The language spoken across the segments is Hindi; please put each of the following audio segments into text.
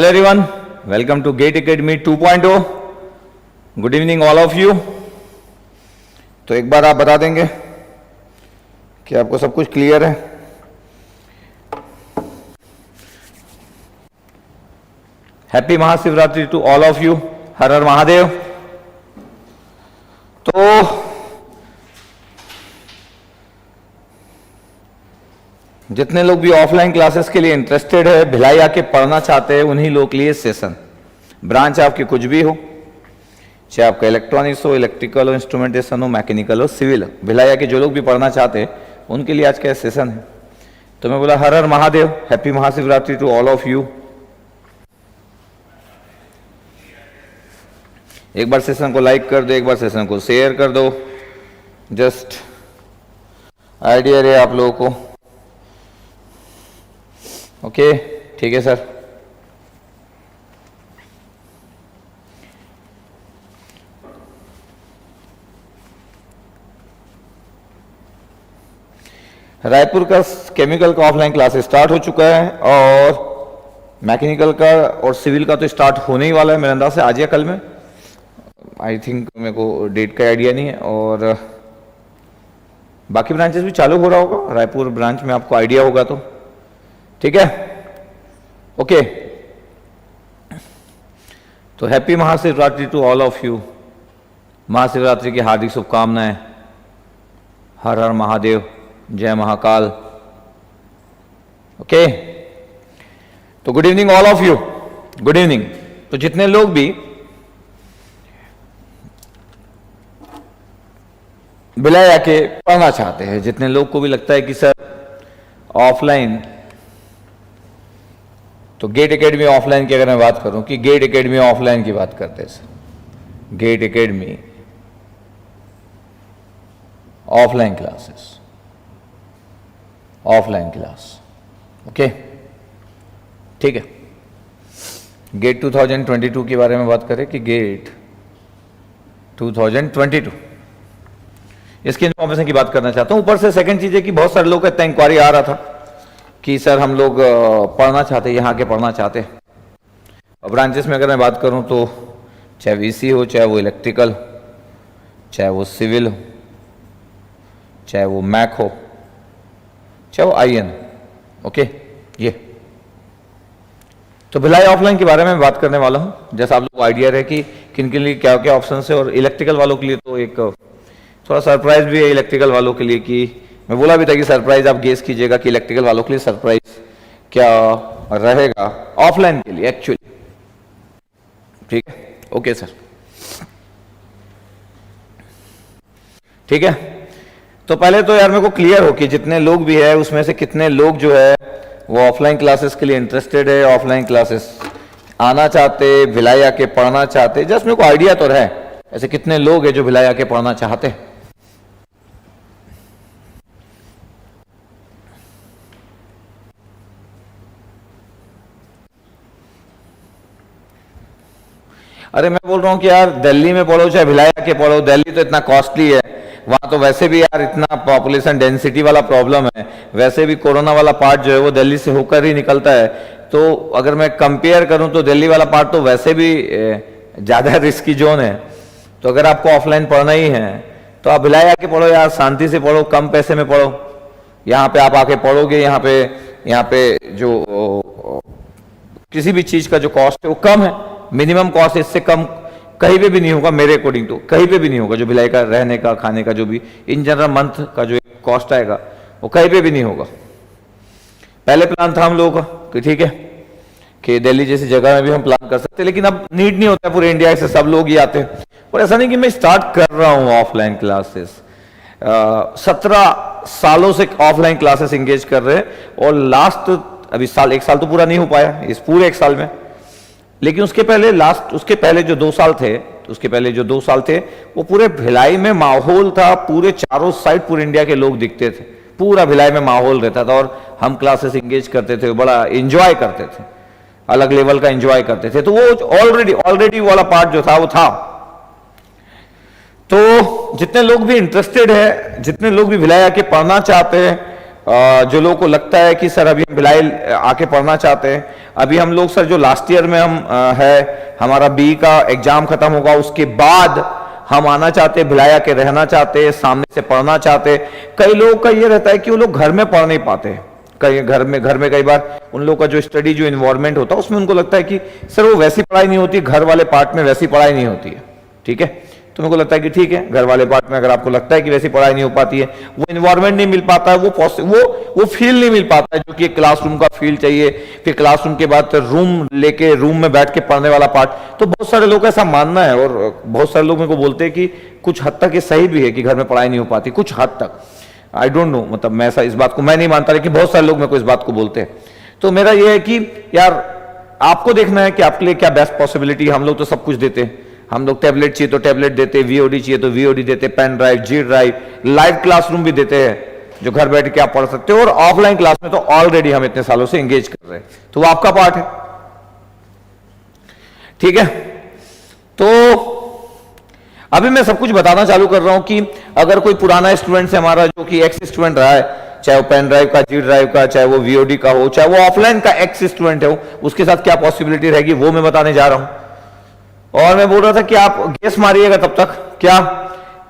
Hello everyone, welcome to GATE Academy 2.0. Good evening all of you. तो एक बार आप बता देंगे कि आपको सब कुछ क्लियर है? Happy Mahashivratri to all of you. हर हर महादेव. तो जितने लोग भी ऑफलाइन क्लासेस के लिए इंटरेस्टेड है, भिलाई आके पढ़ना चाहते हैं, उन्हीं लोग के लिए सेशन. ब्रांच आपकी कुछ भी हो, चाहे आपका इलेक्ट्रॉनिक्स हो, इलेक्ट्रिकल हो, इंस्ट्रूमेंटेशन हो, मैकेनिकल हो, सिविल हो, भिलाई आके जो लोग भी पढ़ना चाहते हैं उनके लिए आज का सेशन है. तो मैं बोला हर हर Mahadev, happy Mahashivratri to all of you. एक बार सेशन को लाइक कर दो, एक बार सेशन को शेयर कर दो. जस्ट आइडिया रहे आप लोगों को. ओके, ठीक है सर. रायपुर का केमिकल का ऑफलाइन क्लासेस स्टार्ट हो चुका है और मैकेनिकल का और सिविल का तो स्टार्ट होने ही वाला है मेरे अंदाज से आज या कल में. आई थिंक मेरे को डेट का आइडिया नहीं है. और बाकी ब्रांचेस भी चालू हो रहा होगा. रायपुर ब्रांच में आपको आइडिया होगा तो ठीक है. ओके, तो happy Mahashivratri to all of you. Mahashivratri की हार्दिक शुभकामनाएं. हर हर महादेव, जय महाकाल. ओके, तो good evening all of you. Good evening. तो जितने लोग भी भिलाई आके पढ़ना चाहते हैं, जितने लोग को भी लगता है कि सर ऑफलाइन, तो गेट एकेडमी ऑफलाइन की अगर मैं बात करूं कि गेट एकेडमी ऑफलाइन की बात करते हैं sir, GATE Academy offline classes, offline class. Okay, ठीक है. गेट 2022 के बारे में बात करें कि गेट 2022, इसकी इन्फॉर्मेशन की बात करना चाहता हूं. ऊपर से सेकंड चीज है कि बहुत सारे लोग का इतना इंक्वायरी आ रहा था कि सर हम लोग पढ़ना चाहते, यहाँ के पढ़ना चाहते. और ब्रांचेस में अगर मैं बात करूँ तो चाहे वीसी हो, चाहे वो इलेक्ट्रिकल, चाहे वो सिविल हो, चाहे वो मैक हो, चाहे वो आईएन. ओके, ये तो भिलाई ऑफलाइन के बारे में बात करने वाला हूँ. जैसा आप लोग को आइडिया रहे कि किन के लिए क्या क्या ऑप्शन है. और इलेक्ट्रिकल वालों के लिए तो एक थोड़ा सरप्राइज भी है इलेक्ट्रिकल वालों के लिए, कि मैं बोला भी था कि सरप्राइज आप गेस कीजिएगा कि इलेक्ट्रिकल वालों के लिए सरप्राइज क्या रहेगा ऑफलाइन के लिए एक्चुअली. ठीक है, ओके सर, ठीक है. तो पहले तो यार मेरे को क्लियर हो कि जितने लोग भी है उसमें से कितने लोग जो है वो ऑफलाइन क्लासेस के लिए इंटरेस्टेड है, ऑफलाइन क्लासेस आना चाहते, भिलाई आके पढ़ना चाहते. जस्ट मेरे को आइडिया तो रहे ऐसे कितने लोग हैं जो भिलाई आके पढ़ना चाहते हैं. अरे मैं बोल रहा हूँ कि यार दिल्ली में पढ़ो चाहे भिलाई आके पढ़ो, दिल्ली तो इतना कॉस्टली है, वहां तो वैसे भी यार इतना पॉपुलेशन डेंसिटी वाला प्रॉब्लम है, वैसे भी कोरोना वाला पार्ट जो है वो दिल्ली से होकर ही निकलता है. तो अगर मैं कंपेयर करूं तो दिल्ली वाला पार्ट तो वैसे भी ज्यादा रिस्की जोन है. तो अगर आपको ऑफलाइन पढ़ना ही है तो आप भिलाई आके पढ़ो यार, शांति से पढ़ो, कम पैसे में पढ़ो. यहाँ पे आप आके पढ़ोगे, यहाँ पे जो किसी भी चीज का जो कॉस्ट है वो कम है. मिनिमम कॉस्ट इससे कम कहीं पे भी नहीं होगा मेरे अकॉर्डिंग तो, कहीं पे भी नहीं होगा. जो भिलाई का रहने का, खाने का, जो भी इन जनरल मंथ का जो कॉस्ट आएगा वो कहीं पे भी नहीं होगा. पहले प्लान था हम लोगों का कि ठीक है कि दिल्ली जैसी जगह में भी हम प्लान कर सकते, लेकिन अब नीड नहीं होता. पूरे इंडिया से सब लोग ही आते हैं. और ऐसा नहीं कि मैं स्टार्ट कर रहा हूँ ऑफलाइन क्लासेस, 17 सालों से ऑफलाइन क्लासेस इंगेज कर रहे हैं. और लास्ट अभी साल, एक साल तो पूरा नहीं हो पाया इस पूरे एक साल में, लेकिन उसके पहले जो 2 साल थे, उसके पहले जो 2 साल थे वो पूरे भिलाई में माहौल था. पूरे चारों साइड पूरे इंडिया के लोग दिखते थे, पूरा भिलाई में माहौल रहता था और हम क्लासेस इंगेज करते थे, बड़ा एंजॉय करते थे, अलग लेवल का एंजॉय करते थे. तो वो ऑलरेडी वाला पार्ट जो था वो था. तो जितने लोग भी इंटरेस्टेड है, जितने लोग भी भिलाई आके पढ़ना चाहते हैं, जो लोगों को लगता है कि सर अभी हम भिलाई आके पढ़ना चाहते हैं, अभी हम लोग सर जो लास्ट ईयर में हम है, हमारा बी का एग्जाम खत्म होगा, उसके बाद हम आना चाहते, भिलाया के रहना चाहते, सामने से पढ़ना चाहते। कई लोगों का ये रहता है कि वो लोग घर में पढ़ नहीं पाते, कई घर में कई बार उन लोगों का जो स्टडी जो इन्वायरमेंट होता है उसमें उनको लगता है कि सर वो वैसी पढ़ाई नहीं होती, घर वाले पार्ट में वैसी पढ़ाई नहीं होती है। ठीक है, तो मेरे को लगता है कि ठीक है, घर वाले पार्ट में अगर आपको लगता है कि वैसी पढ़ाई नहीं हो पाती है, वो इन्वायरमेंट नहीं मिल पाता है, वो फील नहीं मिल पाता है जो कि एक क्लासरूम का फील चाहिए, फिर क्लासरूम के बाद रूम लेके रूम में बैठ के पढ़ने वाला पार्ट। तो बहुत सारे लोग का ऐसा मानना है, और बहुत सारे लोग मेरे को बोलते हैं कि कुछ हद तक ये सही भी है कि घर में पढ़ाई नहीं हो पाती, कुछ हद तक। आई डोंट नो, मतलब मैं ऐसा इस बात को मैं नहीं मानता, लेकिन बहुत सारे लोग मेरे को इस बात को बोलते हैं। तो मेरा ये है कि यार आपको देखना है कि आपके लिए क्या बेस्ट पॉसिबिलिटी है। हम लोग तो सब कुछ देते हैं, हम लोग टैबलेट चाहिए तो टैबलेट देते, वीओडी चाहिए तो वीओडी देते, pen drive, G drive, live classroom भी देते हैं जो घर बैठ के आप पढ़ सकते हो, और ऑफलाइन क्लास में तो ऑलरेडी हम इतने सालों से एंगेज कर रहे हैं, तो वो आपका पार्ट है। ठीक है, तो अभी मैं सब कुछ बताना चालू कर रहा हूं कि अगर कोई पुराना स्टूडेंट है हमारा जो कि एक्स स्टूडेंट रहा है, चाहे वो पेन ड्राइव का, जी ड्राइव का, चाहे वो वीओडी का हो, चाहे वो ऑफलाइन का एक्स स्टूडेंट है, उसके साथ क्या पॉसिबिलिटी रहेगी वो मैं बताने जा रहा हूं। और मैं बोल रहा था कि आप गेस मारिएगा तब तक क्या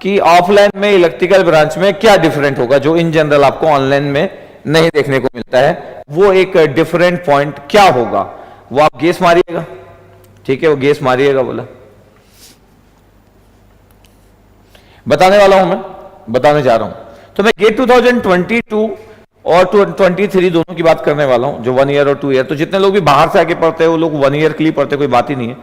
कि ऑफलाइन में इलेक्ट्रिकल ब्रांच में क्या डिफरेंट होगा जो इन जनरल आपको ऑनलाइन में नहीं देखने को मिलता है, वो एक डिफरेंट पॉइंट क्या होगा वो आप गेस मारिएगा। ठीक है, वो गेस मारिएगा बोला, बताने वाला हूं, मैं बताने जा रहा हूं। तो मैं गेट 2022 और 23 दोनों की बात करने वाला हूं, जो 1 ईयर और 2 ईयर। तो जितने लोग भी बाहर से आके पढ़ते हैं वो लोग 1 ईयर के लिए पढ़ते, कोई बात ही नहीं है,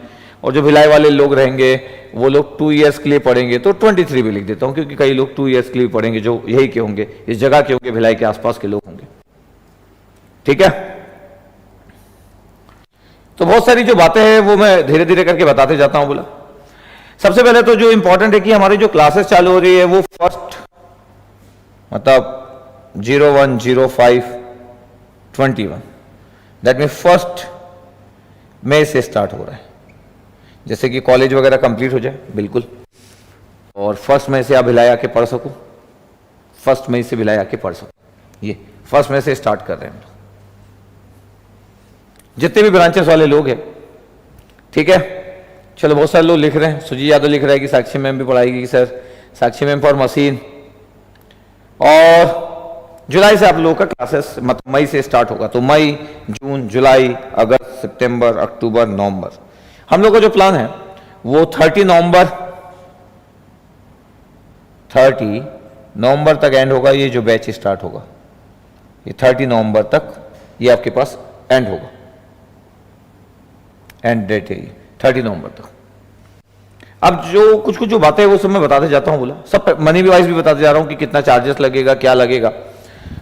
और जो भिलाई वाले लोग रहेंगे वो लोग 2 ईयर्स के लिए पढ़ेंगे। तो 23 भी लिख देता हूं, क्योंकि कई लोग 2 ईयर्स के लिए पढ़ेंगे जो यही के होंगे, इस जगह के होंगे, भिलाई के आसपास के लोग होंगे। ठीक है, तो बहुत सारी जो बातें हैं वो मैं धीरे धीरे करके बताते जाता हूं। बोला सबसे पहले तो जो इंपॉर्टेंट है कि हमारी जो क्लासेस चालू हो रही है वो फर्स्ट मतलब 01/05/21 दैट मीन 1 मई से स्टार्ट हो रहा है। जैसे कि कॉलेज वगैरह कंप्लीट हो जाए बिल्कुल, और 1 मई से आप भिलाई आके पढ़ सको, 1 मई से भिलाई आके पढ़ सको, ये 1 मई से स्टार्ट कर रहे हैं हम लोग, जितने भी ब्रांचेस वाले लोग हैं। ठीक है, चलो बहुत सारे लोग लिख रहे हैं, सुजी यादव लिख रहा है कि साक्षी मैम भी पढ़ाएगी sir, Sakshi ma'am for machine. और जुलाई से आप लोगों का क्लासेस मतलब मई से स्टार्ट होगा, तो मई, जून, जुलाई, अगस्त, सितंबर, अक्टूबर, नवंबर, हम लोग का जो प्लान है वो 30 नवंबर तक एंड होगा। ये जो बैच स्टार्ट होगा ये 30 नवंबर तक ये आपके पास एंड होगा, एंड डेट है ये 30 नवंबर तक। अब जो कुछ जो बातें हैं वो सब मैं बताते जाता हूं, बोला सब मनी वाइज भी बताते जा रहा हूं कि कितना चार्जेस लगेगा, क्या लगेगा।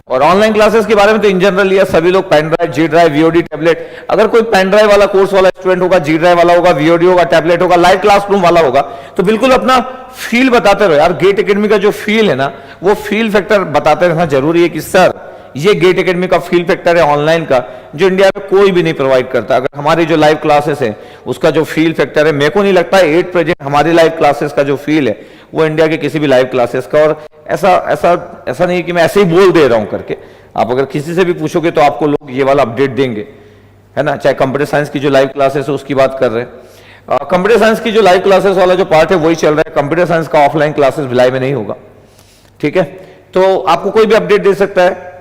और ऑनलाइन क्लासेस के बारे में तो इन जनरल ये सभी लोग pen drive, G drive, VOD, tablet, अगर कोई पेन ड्राइव वाला कोर्स वाला स्टूडेंट होगा, जी ड्राइव वाला होगा, वीओडी होगा, टैबलेट होगा, लाइव क्लासरूम वाला होगा, तो बिल्कुल अपना फील बताते रहो यार। गेट एकेडमी का जो फील है ना, वो फील फैक्टर बताते रहना जरूरी है कि सर ये गेट एकेडमी का फील फैक्टर है ऑनलाइन का, जो इंडिया में कोई भी नहीं प्रोवाइड करता। अगर हमारी जो लाइव क्लासेस है उसका जो फील फैक्टर है, मेरे को नहीं लगता है 8 प्रेजेंट हमारी लाइव क्लासेस का जो फील है वो इंडिया के किसी भी लाइव क्लासेस का। और ऐसा नहीं कि मैं ऐसे ही बोल दे रहा हूं करके, आप अगर किसी से भी पूछोगे तो आपको लोग ये वाला अपडेट देंगे, है ना। चाहे कंप्यूटर साइंस की जो लाइव क्लासेस है उसकी बात कर रहे हैं, कंप्यूटर साइंस की जो लाइव क्लासेस वाला जो पार्ट है वही चल रहा है, कंप्यूटर साइंस का ऑफलाइन क्लासेस भिलाई में नहीं होगा। ठीक है, तो आपको कोई भी अपडेट दे सकता है।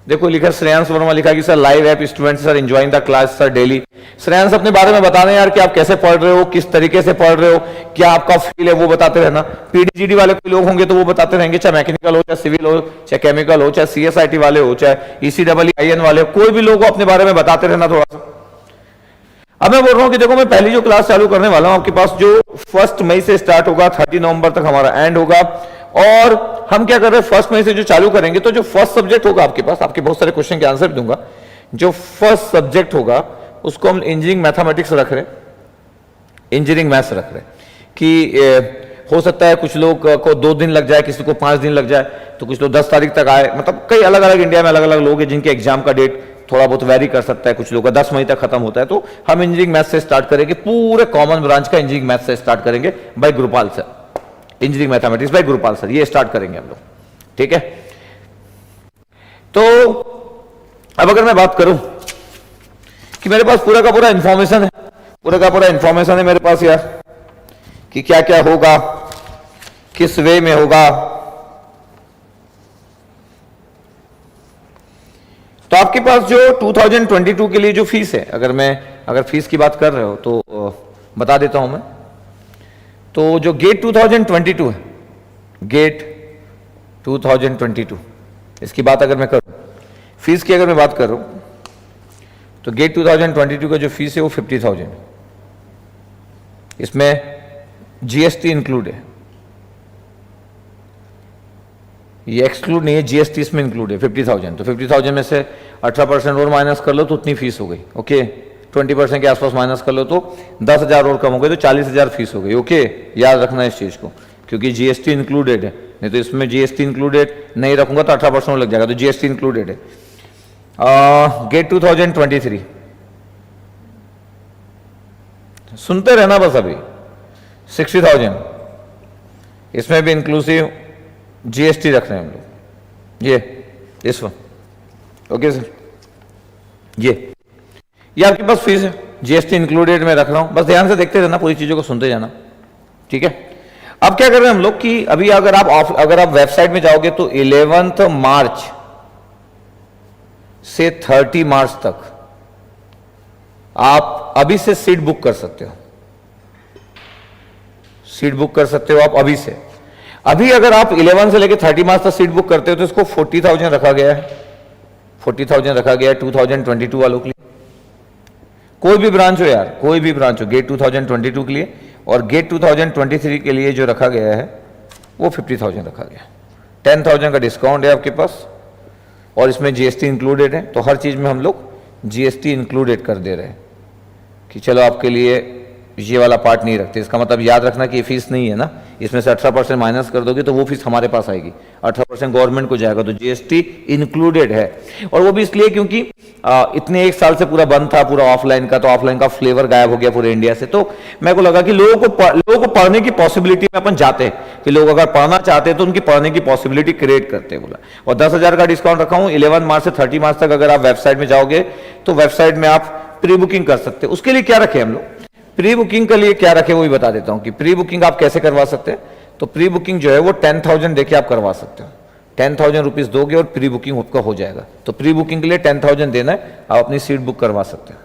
देखो लिखा श्रेयांश वर्मा लिखा कि sir live app students sir enjoying the class sir daily. Shreyansh अपने बारे में बताने यार कि आप कैसे पढ़ रहे हो, किस तरीके से पढ़ रहे हो, क्या आपका फील है वो बताते रहना। पीडीजीडी वाले कोई लोग होंगे तो वो बताते रहेंगे, चाहे मैकेनिकल हो, चाहे सिविल हो, चाहे केमिकल हो, चाहे सीएसआईटी वाले हो, चाहे ईसीडब्ल्यूआईएन वाले हो, कोई भी लोग अपने बारे में बताते रहना थोड़ा सा। अब मैं बोल रहा हूं कि देखो मैं पहली जो क्लास चालू करने वाला हूं आपके पास, जो 1 मई से स्टार्ट होगा, 30 नवंबर तक हमारा एंड होगा। और हम क्या कर रहे हैं, 1 मई से जो चालू करेंगे तो जो फर्स्ट सब्जेक्ट होगा आपके पास, आपके बहुत सारे क्वेश्चन के आंसर दूंगा, जो फर्स्ट सब्जेक्ट होगा उसको हम इंजीनियरिंग मैथमेटिक्स रख रहे हैं, इंजीनियरिंग मैथ्स रख रहे हैं कि हो सकता है कुछ लोग को 2 दिन लग जाए, किसी को 5 दिन लग जाए, तो कुछ लोग 10 तारीख तक आए। मतलब कई अलग अलग इंडिया में अलग अलग लोग हैं जिनके एग्जाम का डेट थोड़ा बहुत वेरी कर सकता है, कुछ लोग का 10 मई तक खत्म होता है। तो हम इंजीनियरिंग मैथ्स से स्टार्ट करेंगे, पूरे कॉमन ब्रांच का इंजीनियरिंग मैथ्स से स्टार्ट करेंगे by Gurupal sir, engineering mathematics by Gurupal sir, ये स्टार्ट करेंगे हम लोग। ठीक है, तो अब अगर मैं बात करूं कि मेरे पास पूरा का पूरा इंफॉर्मेशन है, पूरा का पूरा इंफॉर्मेशन है मेरे पास यार, कि क्या क्या होगा, किस वे में होगा। तो आपके पास जो 2022 के लिए जो फीस है, अगर फीस की बात कर रहे हो तो बता देता हूं मैं। तो जो गेट 2022 है, गेट 2022, इसकी बात अगर मैं करूं, फीस की अगर मैं बात कर रहा हूं, तो गेट 2022 का जो फीस है वो 50,000, इसमें जीएसटी इंक्लूड है, ये एक्सक्लूड नहीं है, जीएसटी इसमें इंक्लूड है 50,000। तो 50,000 में से 18% और माइनस कर लो तो उतनी फीस हो गई। ओके, 20% के आसपास माइनस कर लो तो 10,000 और कम हो गए, तो 40,000 फीस हो गई। ओके, याद रखना इस चीज को, क्योंकि जीएसटी इंक्लूडेड है, नहीं तो इसमें जीएसटी इंक्लूडेड नहीं रखूंगा तो 18% लग जाएगा, तो जीएसटी इंक्लूडेड है। गेट 2023 सुनते रहना बस, अभी 60,000, इसमें भी इंक्लूसिव जीएसटी रख रहे हैं हम लोग, ये इस वन। ओके सर, ये आपके पास फीस है, जीएसटी इंक्लूडेड में रख रहा हूं, बस ध्यान से देखते रहना, पूरी चीजों को सुनते जाना, ठीक है। अब क्या कर रहे हैं हम लोग कि अभी अगर आप वेबसाइट में जाओगे तो 11 मार्च से 30 मार्च तक आप अभी से सीट बुक कर सकते हो, सीट बुक कर सकते हो आप अभी से। अभी अगर आप 11 से लेकर 30 मार्च तक सीट बुक करते हो तो इसको 40,000 रखा गया है, 40,000 रखा गया है 2022 वालों के लिए। कोई भी ब्रांच हो यार, कोई भी ब्रांच हो, गेट 2022 के लिए और गेट 2023 के लिए जो रखा गया है वो 50,000 रखा गया है। 10,000 का डिस्काउंट है आपके पास और इसमें जीएसटी इंक्लूडेड है, तो हर चीज में हम लोग जीएसटी इंक्लूडेड कर दे रहे हैं कि चलो आपके लिए ये वाला पार्ट नहीं रखते। इसका मतलब याद रखना कि ये फीस नहीं है ना, इसमें से 18% माइनस कर दोगे तो वो फीस हमारे पास आएगी, 18% गवर्नमेंट को जाएगा, तो जीएसटी इंक्लूडेड है। और वो भी इसलिए क्योंकि इतने एक साल से पूरा बंद था पूरा ऑफलाइन का, तो ऑफलाइन का फ्लेवर गायब हो गया पूरे इंडिया से। तो मेरे को लगा कि लोगों को पढ़ने की पॉसिबिलिटी में अपन जाते हैं कि लोग अगर पढ़ना चाहते हैं तो उनकी पढ़ने की पॉसिबिलिटी क्रिएट करते हैं बोला। और 10,000 का डिस्काउंट रखा हूं 11 मार्च से 30 मार्च तक। अगर आप वेबसाइट में जाओगे तो वेबसाइट में आप प्री बुकिंग कर सकते हैं। उसके लिए क्या रखे हम लोग, प्री बुकिंग के लिए क्या रखे वो भी बता देता हूं कि प्री बुकिंग आप कैसे करवा सकते हैं। तो प्री बुकिंग जो है वो 10,000 देके आप करवा सकते हो, 10,000 रुपीज दोगे और प्री बुकिंग आपका हो जाएगा। तो प्री बुकिंग के लिए 10,000 देना है, आप अपनी सीट बुक करवा सकते हो।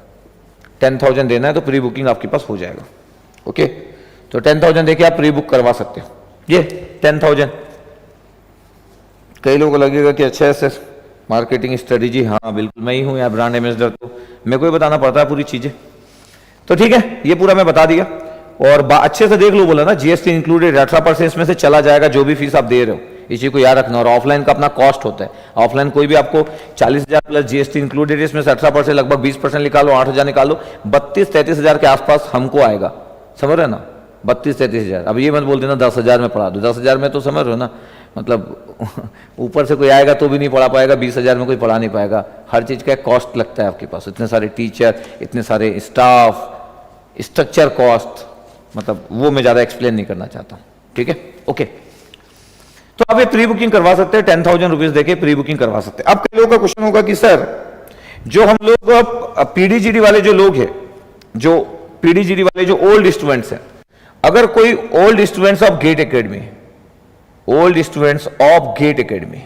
10,000 देना है तो प्री बुकिंग आपके पास हो जाएगा। ओके, तो 10,000 देके आप प्री बुक करवा सकते हो। ये 10,000 कई लोगों को लगेगा कि अच्छा है सर मार्केटिंग स्ट्रेटेजी, हाँ बिल्कुल मैं ही हूँ यार ब्रांड एम्बेसडर, तो मेरे को ही बताना पड़ता है पूरी चीजें। तो ठीक है, ये पूरा मैं बता दिया और अच्छे से देख लो, बोला ना जीएसटी इंक्लूडेड 18% इसमें से चला जाएगा जो भी फीस आप दे रहे हो, इस चीज को याद रखना। और ऑफलाइन का अपना कॉस्ट होता है, ऑफलाइन कोई भी आपको 40,000 प्लस जीएसटी इंक्लूडेड, इसमें से 18% लगभग 20% निकालो, 8,000 निकालो, 32-33,000 के आसपास हमको आएगा। समझ रहे ना, 32-33,000। अब ये मत बोल देना 10,000 में पढ़ा दो, 10,000 में तो समझ रहे हो ना, मतलब ऊपर से कोई आएगा तो भी नहीं पढ़ा पाएगा, 20,000 में कोई पढ़ा नहीं पाएगा। हर चीज का कॉस्ट लगता है आपके पास, इतने सारे टीचर, इतने सारे स्टाफ, स्ट्रक्चर कॉस्ट, मतलब वो मैं ज्यादा एक्सप्लेन नहीं करना चाहता हूं। ठीक है, ओके। तो आप ये प्री बुकिंग करवा सकते हैं, 10,000 रुपीज देके प्री बुकिंग करवा सकते हैं। अब कई लोगों का क्वेश्चन होगा कि सर जो हम लोग पीडीजीडी वाले जो लोग हैं, जो पीडीजीडी वाले जो ओल्ड स्टूडेंट्स हैं, अगर कोई old students of GATE Academy, old students of GATE Academy,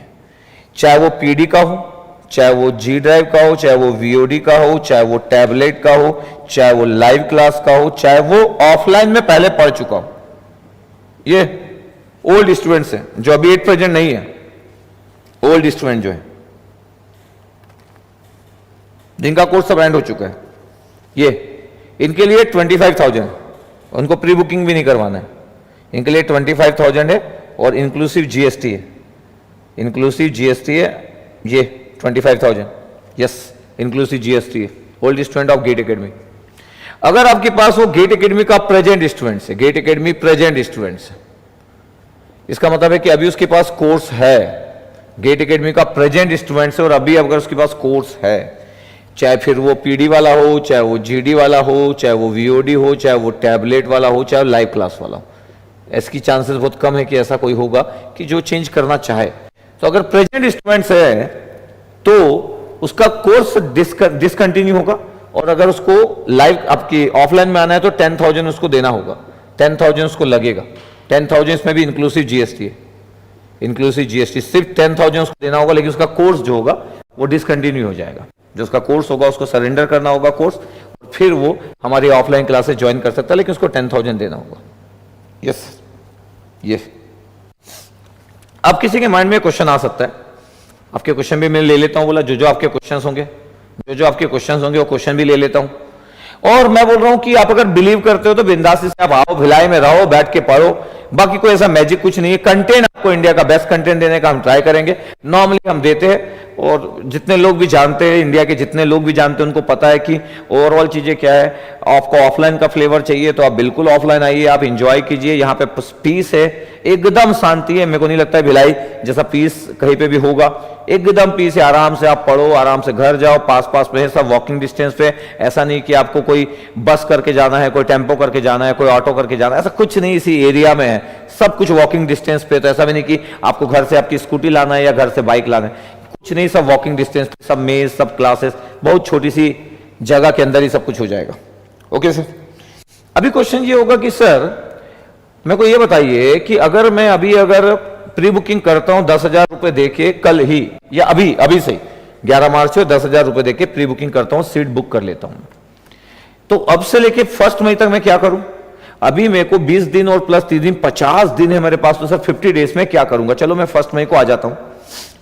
चाहे वो पीडी का हो, चाहे वो जी ड्राइव का हो, चाहे वो वीओडी का हो, चाहे वो टैबलेट का हो, चाहे वो लाइव क्लास का हो, चाहे वो ऑफलाइन में पहले पढ़ चुका हो, ये ओल्ड स्टूडेंट्स हैं जो अभी एट प्रेजेंट नहीं है। ओल्ड स्टूडेंट जो है जिनका कोर्स सब एंड हो चुका है, ये इनके लिए 25,000, उनको प्री बुकिंग भी नहीं करवाना है, इनके लिए 25,000 है और इंक्लूसिव जीएसटी है, इंक्लूसिव जीएसटी है ये 25,000, यस इंक्लूसिव जीएसटी है। Old student of GATE Academy, अगर आपके पास वो गेट एकेडमी का प्रेजेंट स्टूडेंट्स है, गेट एकेडमी प्रेजेंट स्टूडेंट्स है, इसका मतलब है कि अभी उसके पास कोर्स है, गेट एकेडमी का प्रेजेंट स्टूडेंट्स है और अभी अगर उसके पास कोर्स है, चाहे फिर वो पीडी वाला हो, चाहे वो जीडी वाला हो, चाहे वो वीओडी हो, चाहे वो टैबलेट वाला हो, चाहे लाइव क्लास वाला हो, इसकी चांसेस बहुत कम है कि ऐसा कोई होगा कि जो चेंज करना चाहे। तो अगर प्रेजेंट स्टूडेंट्स है तो उसका कोर्स डिसकंटिन्यू होगा और अगर उसको लाइव आपकी ऑफलाइन में आना है तो 10,000 उसको देना होगा, 10,000 उसको लगेगा। 10,000 इसमें भी इंक्लूसिव जीएसटी है, इंक्लूसिव जीएसटी सिर्फ 10,000 उसको देना होगा, लेकिन उसका कोर्स जो होगा वो डिसकंटिन्यू हो जाएगा। जो उसका कोर्स होगा उसको सरेंडर करना होगा कोर्स, फिर वो हमारी ऑफलाइन क्लासेस ज्वाइन कर सकता है, लेकिन उसको 10,000 देना होगा। यस, ये अब किसी के माइंड में क्वेश्चन आ सकता है, आपके क्वेश्चन भी मैं ले लेता हूं, बोला जो आपके क्वेश्चन होंगे, जो आपके क्वेश्चन होंगे वो क्वेश्चन भी ले लेता हूं। और मैं बोल रहा हूं कि आप अगर बिलीव करते हो तो बिंदासी से आप आओ, भिलाई में रहो, बैठ के पढ़ो। बाकी कोई ऐसा मैजिक कुछ नहीं है। कंटेंट आपको इंडिया का बेस्ट कंटेंट देने का हम ट्राई करेंगे, नॉर्मली हम देते हैं। और जितने लोग भी जानते हैं, इंडिया के जितने लोग भी जानते हैं, उनको पता है कि ओवरऑल चीजें क्या है। आपको ऑफलाइन का फ्लेवर चाहिए तो आप बिल्कुल ऑफलाइन आइए, आप इंजॉय कीजिए। यहाँ पे पीस है, एकदम शांति है। मेरे को नहीं लगता है भिलाई जैसा पीस कहीं पे भी होगा, एकदम पीस है। आराम से आप पढ़ो, आराम से घर जाओ, पास पास में है, सब वॉकिंग डिस्टेंस पे। ऐसा नहीं कि आपको कोई बस करके जाना है, कोई टेम्पो करके जाना है, कोई ऑटो करके जाना है, ऐसा कुछ नहीं। इसी एरिया में है, सब कुछ वॉकिंग डिस्टेंस पे। तो ऐसा भी नहीं कि आपको घर से आपकी स्कूटी लाना है या घर से बाइक लाना है, कुछ नहीं, सब वॉकिंग डिस्टेंस पे, सब मेज, सब क्लासेस, बहुत छोटी सी जगह के अंदर ही सब कुछ हो जाएगा। ओके सर, अभी क्वेश्चन ये होगा कि सर मेरे को ये बताइए कि अगर मैं अगर प्री बुकिंग करता हूं 10,000 रुपए देके कल ही, या अभी से 11 मार्च से 10,000 रुपए देके प्री बुकिंग करता हूं, सीट बुक कर लेता हूं, तो अब से लेके 1 मई तक मैं क्या करूं? अभी मेरे को 20 दिन और प्लस 3 दिन 50 दिन है मेरे पास, तो सर 50 डेज में क्या करूंगा? चलो मैं 1 मई को आ जाता हूं,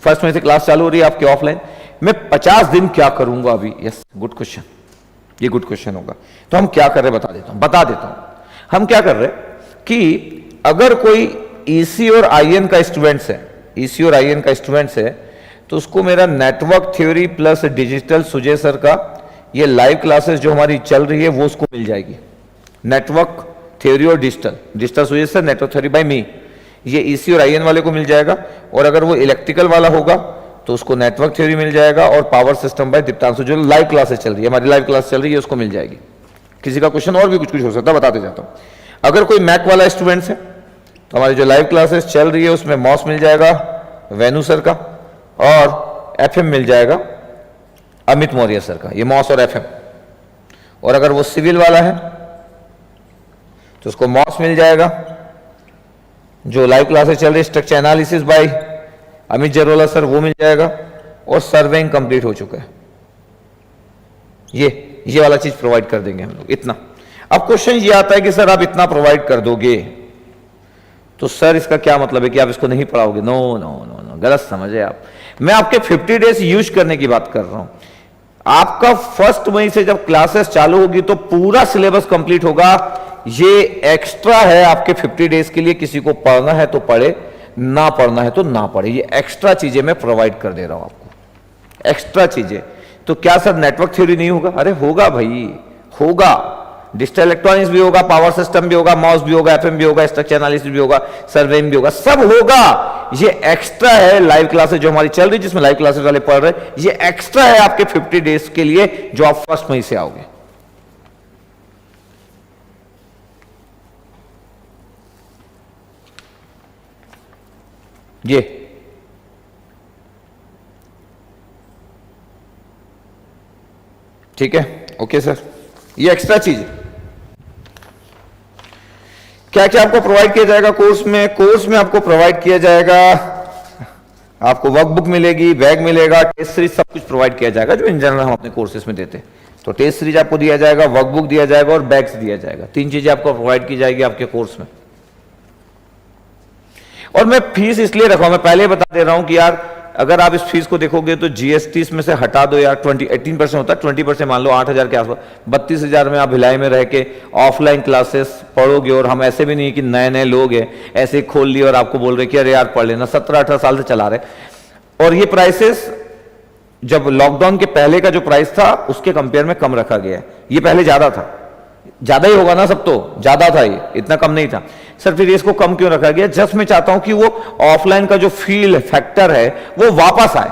1 मई से क्लास चालू हो रही है आपकी ऑफलाइन, मैं 50 दिन क्या करूंगा अभी? यस, गुड क्वेश्चन, ये गुड क्वेश्चन होगा। तो हम क्या कर रहे हैं बता देता हूं। हम क्या कर रहे हैं कि अगर कोई ईसी और आईएन का स्टूडेंट्स है, ईसी और आईएन का स्टूडेंट्स है, तो उसको मेरा network theory plus digital Sujay sir का ये लाइव क्लासेस जो हमारी चल रही है वो उसको मिल जाएगी। नेटवर्क थ्योरी और digital Sujay sir, network theory by me, ये ईसी और आईएन वाले को मिल जाएगा। और अगर वो इलेक्ट्रिकल वाला होगा तो उसको नेटवर्क थ्योरी मिल जाएगा, और पावर सिस्टम बाय दीप्तांशु, जो लाइव क्लासेस चल रही है, हमारी लाइव क्लास चल रही है, उसको मिल जाएगी। किसी का क्वेश्चन और भी कुछ हो सकता है, बताते जाता हूं। अगर कोई मैक वाला स्टूडेंट्स है तो हमारी जो लाइव क्लासेस चल रही है उसमें मॉस मिल जाएगा वेनु सर का, और एफएम मिल जाएगा अमित मौर्य सर का, ये मॉस और एफएम। और अगर वो सिविल वाला है तो उसको मॉस मिल जाएगा, जो लाइव क्लासेस चल रही है structure analysis by Amit Jarola sir, वो मिल जाएगा। और सर्वेइंग कंप्लीट हो चुका है, ये वाला चीज प्रोवाइड कर देंगे हम लोग, इतना। अब क्वेश्चन ये आता है कि सर आप इतना प्रोवाइड कर दोगे तो सर इसका क्या मतलब है कि आप इसको नहीं पढ़ाओगे? नो नो नो नो, गलत समझे आप। मैं आपके 50 डेज यूज करने की बात कर रहा हूं। आपका 1 मई से जब क्लासेस चालू होगी तो पूरा सिलेबस कंप्लीट होगा। ये एक्स्ट्रा है आपके 50 डेज के लिए, किसी को पढ़ना है तो पढ़े, ना पढ़ना है तो ना पढ़े। ये एक्स्ट्रा चीजें मैं प्रोवाइड कर दे रहा हूं आपको, एक्स्ट्रा चीजें। तो क्या सर नेटवर्क थ्योरी नहीं होगा? अरे होगा भाई, होगा। डिजिटल इलेक्ट्रॉनिक्स भी होगा, पावर सिस्टम भी होगा, माउस भी होगा, एफएम भी होगा, स्ट्रक्चर एनालिसिस भी होगा, सर्वेइंग भी होगा, सब होगा। ये एक्स्ट्रा है लाइव क्लासेस जो हमारी चल रही है, जिसमें लाइव क्लासेस वाले पढ़ रहे हैं, ये एक्स्ट्रा है आपके 50 डेज के लिए जो आप 1 मई से आओगे। ये ठीक है, ओके सर, ये एक्स्ट्रा चीज है। क्या क्या आपको प्रोवाइड किया जाएगा कोर्स में? कोर्स में आपको प्रोवाइड किया जाएगा, आपको वर्कबुक मिलेगी, बैग मिलेगा, टेस्ट सीरीज, सब कुछ प्रोवाइड किया जाएगा जो इन जनरल हम अपने कोर्सेज में देते हैं। तो टेस्ट सीरीज आपको दिया जाएगा, वर्कबुक दिया जाएगा और बैग्स दिया जाएगा। 3 चीजें आपको प्रोवाइड की जाएगी आपके कोर्स में। और मैं फीस इसलिए रखा हूं, मैं पहले बता दे रहा हूं कि यार अगर आप इस फीस को देखोगे तो जीएसटी इसमें से हटा दो यार, 18% होता है, 20% मान लो 8,000 के आसपास, 32,000 में आप भिलाई में रह के ऑफलाइन क्लासेस पढ़ोगे। और हम ऐसे भी नहीं कि नए नए लोग हैं ऐसे ही खोल लिए और आपको बोल रहे कि अरे यार पढ़ लेना, 17-18 साल से चला रहे। और ये प्राइसेस जब लॉकडाउन के पहले का जो प्राइस था उसके कंपेयर में कम रखा गया है। ये पहले ज्यादा था, ज्यादा ही होगा ना, सब तो ज्यादा था, ये इतना कम नहीं था सर। फिर इसको कम क्यों रखा गया? जस्ट मैं चाहता हूं कि वो ऑफलाइन का जो फील फैक्टर है वो वापस आए,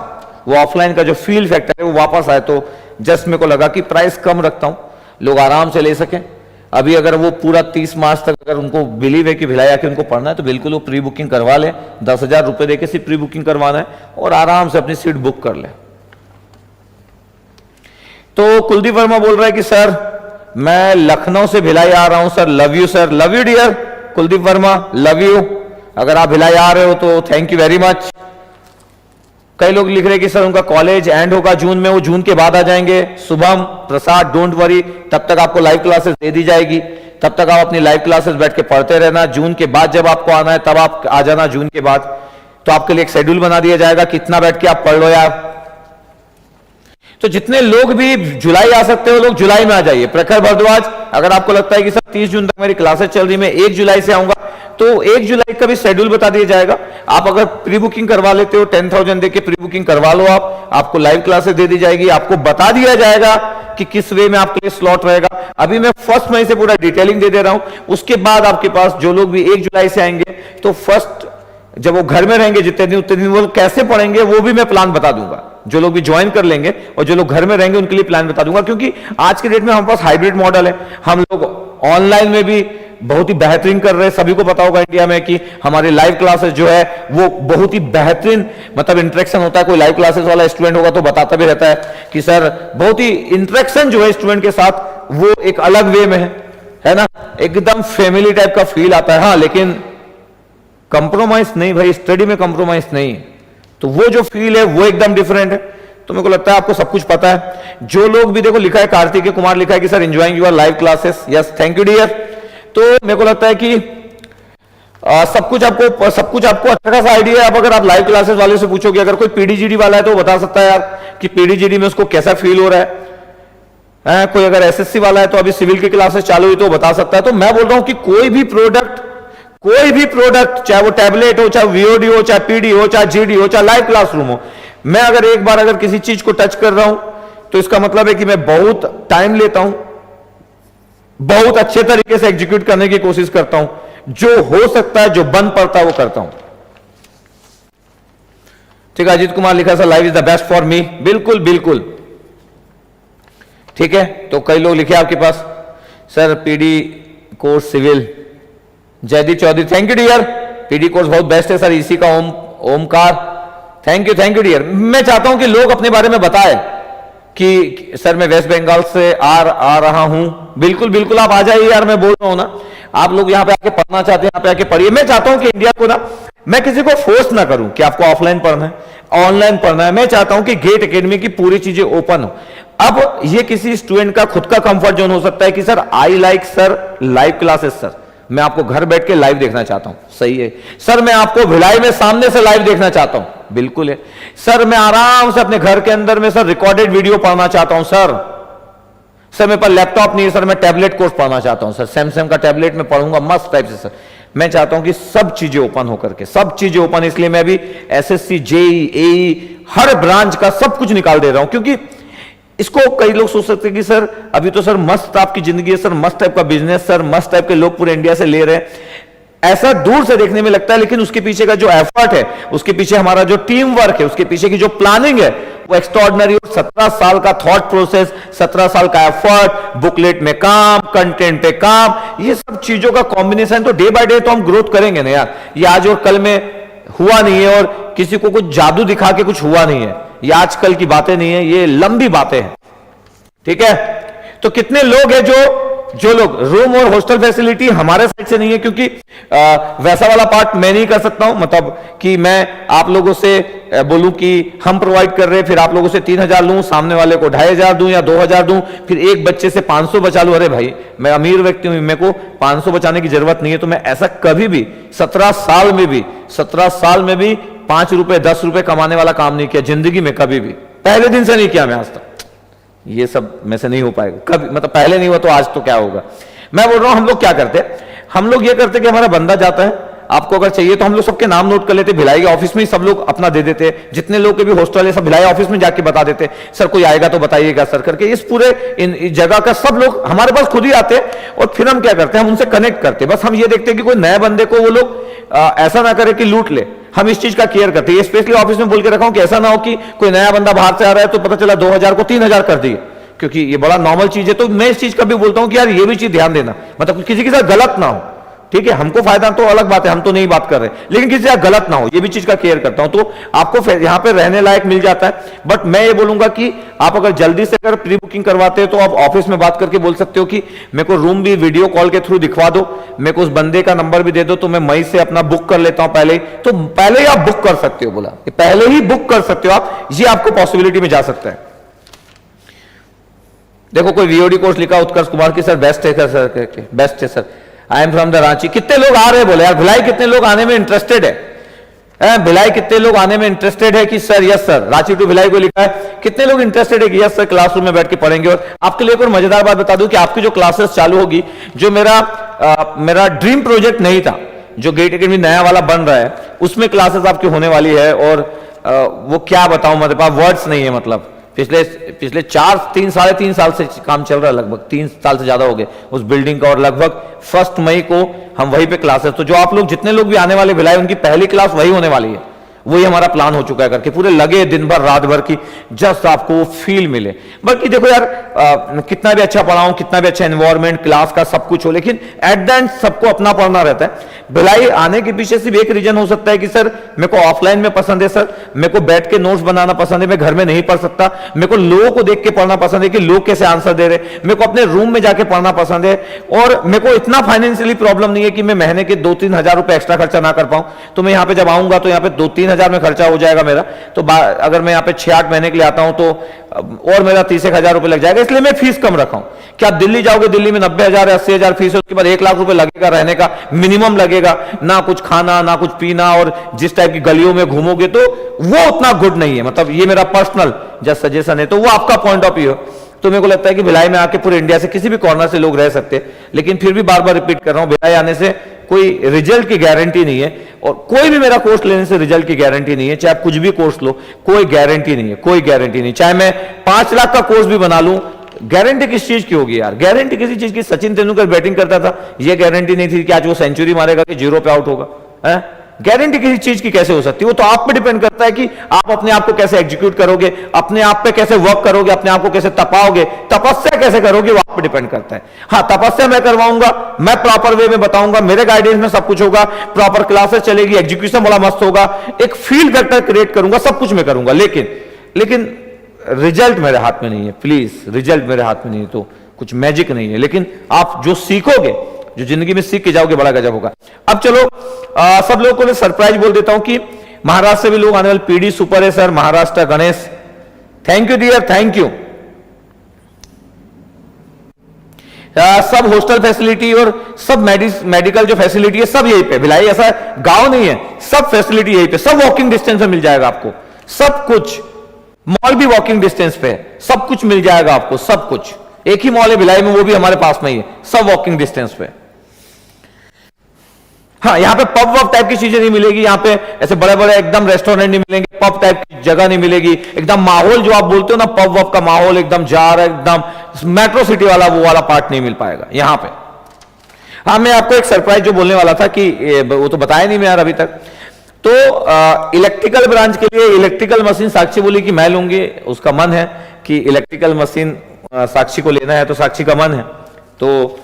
वो ऑफलाइन का जो फील फैक्टर है वो वापस आए। तो जस्ट मेरे को लगा कि प्राइस कम रखता हूं, लोग आराम से ले सकें। अभी अगर वो पूरा 30 मार्च तक अगर उनको बिलीव है कि भिलाई आके उनको पढ़ना है तो बिल्कुल वो प्री बुकिंग करवा लें, 10,000 रुपए देके सिर्फ प्री बुकिंग करवाना है और आराम से अपनी सीट बुक कर ले। तो कुलदीप वर्मा बोल रहा है कि सर मैं लखनऊ से भिलाई आ रहा हूं sir, love you sir, love you dear Kuldeep Verma, love you. अगर आप भिलाई आ रहे हो तो थैंक यू वेरी मच। कई लोग लिख रहे हैं कि सर उनका कॉलेज एंड होगा जून में, वो जून के बाद आ जाएंगे। शुभम प्रसाद डोंट वरी, तब तक आपको लाइव क्लासेस दे दी जाएगी, तब तक आप अपनी लाइव क्लासेस बैठ के पढ़ते रहना। जून के बाद जब आपको आना है तब आप आ जाना जून के बाद, तो आपके लिए एक शेड्यूल बना दिया जाएगा, कितना बैठ के आप पढ़ लो यार। तो जितने लोग भी जुलाई आ सकते हो लोग जुलाई में आ जाइए। प्रखर भारद्वाज, अगर आपको लगता है कि सर 30 जून तक मेरी क्लासेस चल रही, मैं 1 जुलाई से आऊंगा, तो 1 जुलाई का भी शेड्यूल बता दिया जाएगा। आप अगर प्री बुकिंग करवा लेते हो 10,000 देके प्री बुकिंग करवा लो, आपको लाइव क्लासेस दे दी जाएगी, आपको बता दिया जाएगा कि किस वे में आपके लिए स्लॉट रहेगा। अभी मैं 1 मई से पूरा डिटेलिंग दे दे रहा हूं, उसके बाद आपके पास जो लोग भी 1 जुलाई से आएंगे तो फर्स्ट जब वो घर में रहेंगे जितने दिन उतने दिन वो कैसे पढ़ेंगे वो भी मैं प्लान बता दूंगा। जो लोग भी ज्वाइन कर लेंगे और जो लोग घर में रहेंगे उनके लिए प्लान बता दूंगा, क्योंकि आज के डेट में हमारे पास हाइब्रिड मॉडल है। हम लोग ऑनलाइन में भी बहुत ही बेहतरीन कर रहे हैं। सभी को पता होगा इंडिया में कि हमारी लाइव क्लासेस जो है वो बहुत ही बेहतरीन, मतलब इंटरेक्शन होता है। कोई लाइव क्लासेस वाला स्टूडेंट होगा तो बताता भी रहता है कि सर बहुत ही इंटरेक्शन जो है स्टूडेंट के साथ वो एक अलग वे में है ना, एकदम फैमिली टाइप का फील आता है। हाँ, लेकिन कंप्रोमाइज नहीं भाई, स्टडी में कंप्रोमाइज नहीं, तो वो जो फील है वो एकदम डिफरेंट है। तो मेरे को लगता है आपको सब कुछ पता है। जो लोग भी देखो, लिखा है कार्तिकेय कुमार, लिखा है कि sir enjoying your live classes, yes thank you dear. तो मेरे को लगता है कि सब कुछ आपको अच्छा खासा आइडिया है। अब अगर आप लाइव क्लासेस वाले से पूछोगे, अगर कोई पीडीजीडी वाला है तो बता सकता है यार कि पीडीजीडी में उसको कैसा फील हो रहा है। कोई अगर एसएससी वाला है तो अभी सिविल की क्लासेस चालू हुई तो बता सकता है। तो मैं बोल रहा हूं कि कोई भी प्रोडक्ट चाहे वो टैबलेट हो, चाहे वीओडी हो, चाहे पीडी हो, चाहे जीडी हो, चाहे लाइव क्लासरूम हो, मैं अगर एक बार अगर किसी चीज को टच कर रहा हूं तो इसका मतलब है कि मैं बहुत टाइम लेता हूं, बहुत अच्छे तरीके से एग्जीक्यूट करने की कोशिश करता हूं, जो हो सकता है, जो बन पड़ता है वो करता हूं। ठीक है, अजीत कुमार लिखा sir live is the best for me, बिल्कुल बिल्कुल ठीक है। तो कई लोग लिखे आपके पास sir PD course civil, Jaydeep Chaudhary thank you dear, PD course बहुत बेस्ट है सर, इसी का ओमकार थैंक यू डियर। मैं चाहता हूं कि लोग अपने बारे में बताएं कि सर मैं वेस्ट बंगाल से आ रहा हूं। बिल्कुल बिल्कुल आप आ जाइए यार, मैं बोल रहा हूं ना, आप लोग यहां पे आके पढ़ना चाहते हैं, यहां पे आके पढ़िए। मैं चाहता हूं कि इंडिया को ना, मैं किसी को फोर्स ना करूं कि आपको ऑफलाइन पढ़ना है ऑनलाइन पढ़ना है। मैं चाहता हूं कि गेट एकेडमी की पूरी चीजें ओपन हो। अब ये किसी स्टूडेंट का खुद का कंफर्ट जोन हो सकता है कि sir I like sir live classes, sir मैं आपको घर बैठ के लाइव देखना चाहता हूं, सही है सर। मैं आपको भिलाई में सामने से लाइव देखना चाहता हूं, बिल्कुल है सर। मैं आराम से अपने घर के अंदर में सर रिकॉर्डेड वीडियो पढ़ना चाहता हूं सर मेरे पास लैपटॉप नहीं है सर, मैं टैबलेट कोर्स पढ़ना चाहता हूं सर, सैमसंग का टैबलेट में पढ़ूंगा मस्त टाइप से सर। मैं चाहता हूं कि सब चीजें ओपन होकर के, सब चीजें ओपन, इसलिए मैं भी एसएससी जेई एई हर ब्रांच का सब कुछ निकाल दे रहा हूं। क्योंकि इसको कई लोग सोच सकते हैं कि सर अभी तो सर मस्त आपकी जिंदगी है सर, मस्त टाइप का बिजनेस सर, मस्त टाइप के लोग पूरे इंडिया से ले रहे हैं, ऐसा दूर से देखने में लगता है। लेकिन उसके पीछे का जो एफर्ट है, उसके पीछे हमारा जो टीम वर्क है, उसके पीछे की जो प्लानिंग है वो एक्स्ट्राऑर्डिनरी। 17 साल का थॉट प्रोसेस, 17 साल का एफर्ट, बुकलेट में काम, कंटेंट पे काम, ये सब चीजों का कॉम्बिनेशन। तो डे बाय डे तो हम ग्रोथ करेंगे ना यार, ये आज और कल में हुआ नहीं है और किसी को कुछ जादू दिखा के कुछ हुआ नहीं है, ये आजकल की बातें नहीं है, ये लंबी बातें हैं, ठीक है। तो कितने लोग हैं जो लोग रूम और हॉस्टल फैसिलिटी हमारे साइड से नहीं है, क्योंकि वैसा वाला पार्ट मैं नहीं कर सकता हूं, मतलब कि मैं आप लोगों से बोलूं कि हम प्रोवाइड कर रहे हैं, फिर आप लोगों से 3,000 लूं, सामने वाले को 2,500 दूं या 2,000 दूं, फिर एक बच्चे से 500 बचा लूं। अरे भाई मैं अमीर व्यक्ति हूं, मेरे को 500 बचाने की जरूरत नहीं है। तो मैं ऐसा कभी भी 17 साल में भी 5 रुपए 10 रुपए कमाने वाला काम नहीं किया जिंदगी में, कभी भी, पहले दिन से नहीं किया मैं आज तक। ये सब में से नहीं हो पाएगा कभी, मतलब पहले नहीं हुआ तो आज तो क्या होगा। मैं बोल रहा हूं हम लोग क्या करते हैं, हम लोग ये करते कि हमारा बंदा जाता है, आपको अगर चाहिए तो हम लोग सबके नाम नोट कर लेते, भिलाई के ऑफिस में ही सब लोग अपना दे देते, जितने लोग के भी हॉस्टल है सब भिलाई ऑफिस में जाके बता देते, सर कोई आएगा तो बताइएगा सर करके। इस पूरे इस जगह का सब लोग हमारे पास खुद ही आते हैं और फिर हम क्या करते हैं, हम उनसे कनेक्ट करते हैं। बस हम ये देखते हैं कि कोई नए बंदे को वो लोग ऐसा ना करे कि लूट ले, हम इस चीज का केयर करते हैं। स्पेशली ऑफिस में बोल के रखा हूं कि ऐसा ना हो कि कोई नया बंदा बाहर से आ रहा है तो पता चला 2,000 को 3,000 कर दिए, क्योंकि ये बड़ा नॉर्मल चीज है। तो मैं इस चीज का भी बोलता हूं कि यार ये भी चीज ध्यान देना, मतलब किसी के साथ गलत ना हो, ठीक है, हमको फायदा तो अलग बात है, हम तो नहीं बात कर रहे, लेकिन किसी का गलत ना हो, ये भी चीज का केयर करता हूं। तो आपको यहां पे रहने लायक मिल जाता है। बट मैं ये बोलूंगा कि आप अगर जल्दी से अगर प्री बुकिंग करवाते हो तो आप ऑफिस में बात करके बोल सकते हो कि मेरे को रूम भी वीडियो कॉल के थ्रू दिखवा दो, मेरे को उस बंदे का नंबर भी दे दो, तो मैं मई से अपना बुक कर लेता हूं पहले। तो पहले ही आप बुक कर सकते हो, बोला पहले ही बुक कर सकते हो आप, ये आपको पॉसिबिलिटी में जा सकता है। देखो कोई वीओडी कोर्स लिखा उत्कर्ष कुमार की, सर बेस्ट है सर, बेस्ट है sir, I am from the Ranchi. कितने लोग आ रहे हैं बोले यार, भिलाई कितने लोग आने में इंटरेस्टेड है, भिलाई कितने लोग आने में इंटरेस्टेड है कि sir yes sir, Ranchi to Bhilai को लिखा है, कितने लोग इंटरेस्टेड है कि यस सर क्लासरूम में बैठ के पढ़ेंगे। और आपके लिए एक और मजेदार बात बता दूं कि आपकी जो क्लासेस चालू होगी, जो मेरा ड्रीम प्रोजेक्ट नहीं था, जो गेट एकेडमी नया वाला बन रहा है, उसमें क्लासेस आपकी होने वाली है। और वो क्या बताऊं, मेरे पास वर्ड्स नहीं है। मतलब पिछले 3 साल से काम चल रहा है, लगभग 3 साल से ज्यादा हो गए उस बिल्डिंग का, और लगभग 1 मई को हम वहीं पे क्लासेस, तो जो आप लोग जितने लोग भी आने वाले भिलाई, उनकी पहली क्लास वही होने वाली है। वही हमारा प्लान हो चुका है करके, पूरे लगे दिन भर रात भर की, जस्ट आपको वो फील मिले। बाकी देखो यार, कितना भी अच्छा पढ़ाऊं, कितना भी अच्छा एनवायरनमेंट क्लास का सब कुछ हो, लेकिन एट द एंड सबको अपना पढ़ना रहता है। भिलाई आने के पीछे सिर्फ एक रीजन हो सकता है कि सर मेरे को ऑफलाइन में पसंद है, सर मेरे को बैठ के नोट्स बनाना पसंद है, मैं घर में नहीं पढ़ सकता, मेरे को लोगों को देख के पढ़ना पसंद है कि लोग कैसे आंसर दे रहे, मेरे को अपने रूम में जाके पढ़ना पसंद है, और मेरे को इतना फाइनेंशियली प्रॉब्लम नहीं है कि मैं महीने के 2-3 हजार रुपए एक्स्ट्रा खर्चा ना कर पाऊं। तो मैं यहाँ पे जब आऊंगा तो यहाँ पे 2-3 हजार में खर्चा हो जाएगा मेरा। तो अगर मैं यहाँ पे 6-8 महीने के लिए आता हूं तो और मेरा 30-1 हजार रुपए लग जाएगा, इसलिए मैं फीस कम रखा हूं। क्या आप दिल्ली जाओगे, दिल्ली में 90 हजार 80 हजार फीस है, उसके बाद 1 लाख रुपए लगेगा, रहने का मिनिमम लगेगा, ना कुछ खाना ना कुछ पीना, और जिस टाइप की गलियों में घूमोगे तो वो उतना गुड नहीं है। मतलब ये मेरा पर्सनल जस्ट सजेशन है, तो वो आपका पॉइंट ऑफ व्यू है। तो मेरे को लगता है कि भिलाई में आके पूरे इंडिया से किसी भी कॉर्नर से लोग रह सकते हैं, लेकिन फिर भी बार बार रिपीट कर रहा हूं, भिलाई आने से कोई रिजल्ट की गारंटी नहीं है, और कोई भी मेरा कोर्स लेने से रिजल्ट की गारंटी नहीं है। चाहे आप कुछ भी कोर्स लो, कोई गारंटी नहीं है, कोई गारंटी नहीं। चाहे मैं 5 लाख का कोर्स भी बना लूं, गारंटी किस चीज की होगी यार? गारंटी किसी चीज की? सचिन तेंदुलकर बैटिंग करता था, यह गारंटी नहीं थी कि आज वो सेंचुरी मारेगा कि 0 पे आउट होगा, है? गारंटी किसी चीज की कैसे हो सकती है? वो तो आप पे डिपेंड करता है कि आप अपने आप को कैसे एग्जीक्यूट करोगे, अपने आप पे कैसे वर्क करोगे, अपने आप को कैसे तपाओगे, तपस्या कैसे करोगे, वो आप पे डिपेंड करता है। हाँ, तपस्या मैं करवाऊंगा, मैं प्रॉपर वे में बताऊंगा, मेरे गाइडेंस में सब कुछ होगा, प्रॉपर क्लासेस चलेगी, एग्जीक्यूशन बड़ा मस्त होगा, एक फील फैक्टर क्रिएट करूंगा, सब कुछ मैं करूंगा, लेकिन रिजल्ट मेरे हाथ में नहीं है। प्लीज, रिजल्ट मेरे हाथ में नहीं है तो कुछ मैजिक नहीं है, लेकिन आप जो सीखोगे, जो जिंदगी में सीख के जाओगे, बड़ा गजब होगा। अब चलो सब लोगों को मैं सरप्राइज बोल देता हूं कि महाराष्ट्र से भी लोग आने वाले। पीडी सुपर है sir, Maharashtra Ganesh, thank you dear, thank you. सब हॉस्टल फैसिलिटी और सब मेडिकल जो फैसिलिटी है सब यहीं पे। भिलाई ऐसा गांव नहीं है, सब फैसिलिटी यहीं पे, सब वॉकिंग डिस्टेंस में मिल जाएगा आपको, सब कुछ। मॉल भी वॉकिंग डिस्टेंस पे है, सब कुछ मिल जाएगा आपको, सब कुछ। एक ही मॉल है भिलाई में, वो भी हमारे पास में ही है, सब वॉकिंग डिस्टेंस पे। हाँ, यहाँ पे पब वब टाइप की चीजें नहीं मिलेगी, यहाँ पे ऐसे बड़े बड़े एकदम रेस्टोरेंट नहीं मिलेंगे, पब टाइप की जगह नहीं मिलेगी, एकदम माहौल जो आप बोलते हो ना, पब वब का माहौल एकदम जार, एकदम मेट्रो सिटी वाला वो वाला पार्ट नहीं मिल पाएगा यहाँ पे। हाँ, मैं आपको एक सरप्राइज जो बोलने वाला था कि वो तो बताया नहीं मैं यार अभी तक। तो इलेक्ट्रिकल ब्रांच के लिए इलेक्ट्रिकल मशीन साक्षी बोली कि मैं लूंगी, उसका मन है कि इलेक्ट्रिकल मशीन साक्षी को लेना है, तो साक्षी का मन है, तो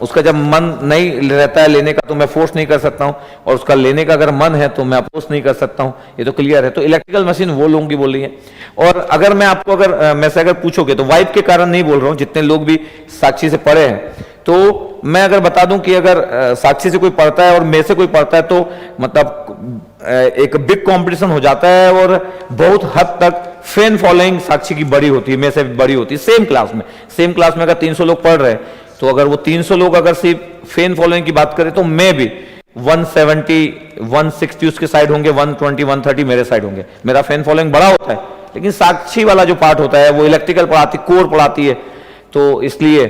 उसका जब मन नहीं रहता है लेने का तो मैं फोर्स नहीं कर सकता हूं, और उसका लेने का अगर मन है तो मैं अपोज नहीं कर सकता हूं, ये तो क्लियर है। तो इलेक्ट्रिकल मशीन वो लूंगी बोल रही है। और अगर मैं आपको अगर मैं से अगर पूछोगे तो वाइफ के कारण नहीं बोल रहा हूं, जितने लोग भी साक्षी से पढ़े हैं, तो मैं अगर बता दूं कि अगर साक्षी से कोई पढ़ता है और मेरे से कोई पढ़ता है तो मतलब एक बिग कंपटीशन हो जाता है, और बहुत हद तक फैन फॉलोइंग साक्षी की बड़ी होती है, मेरे से बड़ी होती है। सेम क्लास में अगर 300 लोग पढ़ रहे हैं, तो अगर वो 300 लोग अगर सिर्फ फैन फॉलोइंग की बात करें तो मैं भी 170 160 उसके साइड होंगे, 120 130 मेरे साइड होंगे। मेरा फैन फॉलोइंग बड़ा होता है, लेकिन साक्षी वाला जो पार्ट होता है वो इलेक्ट्रिकल पढ़ाती, कोर पढ़ाती है, तो इसलिए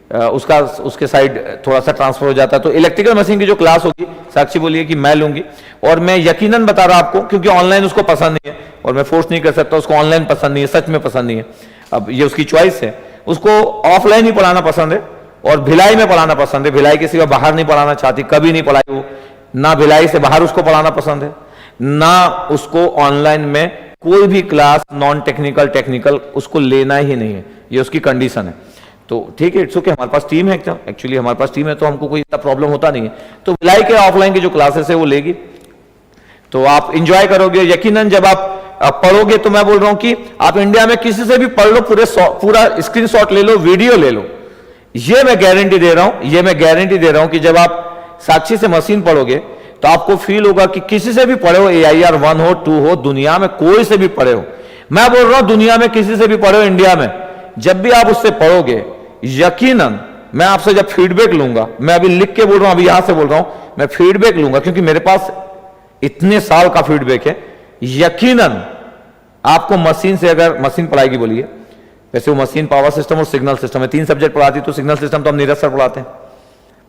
उसके साइड थोड़ा सा ट्रांसफर हो जाता है। तो इलेक्ट्रिकल मशीन की जो क्लास होगी, साक्षी बोलिए कि मैं लूंगी, और मैं यकीनन बता रहा आपको, क्योंकि ऑनलाइन उसको पसंद नहीं है और मैं फोर्स नहीं कर सकता, उसको ऑनलाइन पसंद नहीं है, सच में पसंद नहीं है। अब ये उसकी चॉइस है, उसको ऑफलाइन ही पढ़ाना पसंद है और भिलाई में पढ़ाना पसंद है। भिलाई के सिवा बाहर नहीं पढ़ाना चाहती, कभी नहीं पढ़ाई वो, ना भिलाई से बाहर उसको पढ़ाना पसंद है, ना उसको ऑनलाइन में कोई भी क्लास नॉन टेक्निकल टेक्निकल उसको लेना ही नहीं है, ये उसकी कंडीशन है। तो ठीक है, इट्स ओके, हमारे पास टीम है, एक्चुअली हमारे पास टीम है तो हमको कोई इतना प्रॉब्लम होता नहीं है। तो भिलाई के ऑफलाइन की जो क्लासेस है वो लेगी, तो आप इंजॉय करोगे यकीनन। जब आप पढ़ोगे तो मैं बोल रहा हूं कि आप इंडिया में किसी से भी पढ़ लो, पूरा स्क्रीनशॉट ले लो, वीडियो ले लो, ये मैं गारंटी दे रहा हूं, ये मैं गारंटी दे रहा हूं कि जब आप साक्षी से मशीन पढ़ोगे तो आपको फील होगा कि किसी से भी पढ़े हो, AIR 1 हो 2 हो, दुनिया में कोई से भी पढ़े हो, मैं बोल रहा हूं दुनिया में किसी से भी पढ़े हो, इंडिया में जब भी आप उससे पढ़ोगे यकीनन मैं आपसे जब फीडबैक लूंगा, मैं अभी लिख के बोल रहा हूं, अभी यहां से बोल रहा हूं, मैं फीडबैक लूंगा क्योंकि मेरे पास इतने साल का फीडबैक है, यकीनन आपको मशीन से, अगर मशीन पढ़ाएगी बोलिए, वैसे वो मशीन पावर सिस्टम और सिग्नल सिस्टम है, 3 सब्जेक्ट पढ़ाती, तो सिग्नल सिस्टम तो हम नीरज सर पढ़ाते हैं,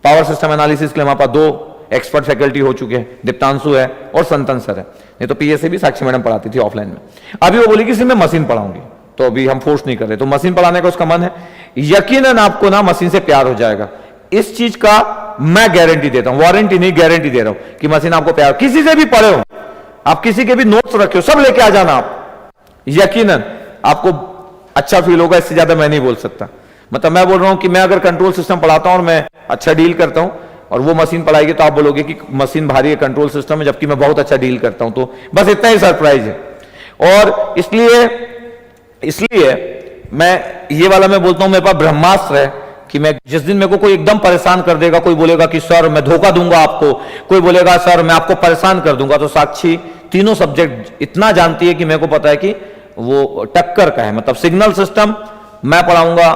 पावर सिस्टम एनालिसिस के लिए हमारे पास 2 एक्सपर्ट फैकल्टी हो चुके हैं, दीप्तांशु है और संतन सर है, नहीं तो PSA भी साक्षी मैडम पढ़ाती थी ऑफलाइन में। अभी वो बोली कि सिर्फ मैं मशीन पढ़ाऊंगी, तो अभी हम फोर्स नहीं कर रहे, तो मशीन पढ़ाने का उसका मन है, यकीनन आपको ना मशीन से प्यार हो जाएगा, इस चीज का मैं गारंटी देता हूं, वारंटी नहीं गारंटी दे रहा हूं कि मशीन आपको प्यार, किसी से भी पढ़े हो आप, किसी के भी नोट्स रखे हो, सब लेके आ जाना आप, यकीनन आपको अच्छा फील होगा, इससे ज्यादा मैं नहीं बोल सकता। मतलब मैं बोल रहा हूं कि मैं अगर कंट्रोल सिस्टम पढ़ाता हूं और मैं अच्छा डील करता हूं और वो मशीन पढ़ाएगी तो आप बोलोगे कि मशीन भारी है, कंट्रोल सिस्टम है, जबकि मैं बहुत अच्छा डील करता हूं, तो बस इतना ही सरप्राइज है। और इसलिए मैं ये वाला मैं बोलता हूं, मेरे पास ब्रह्मास्त्र है कि मैं जिस दिन मेरे को कोई एकदम परेशान कर देगा, कोई बोलेगा कि सर मैं धोखा दूंगा आपको, कोई बोलेगा सर मैं आपको परेशान कर दूंगा, तो साक्षी तीनों सब्जेक्ट इतना जानती है कि मेरे को पता है कि वो टक्कर का है। मतलब सिग्नल सिस्टम मैं पढ़ाऊंगा,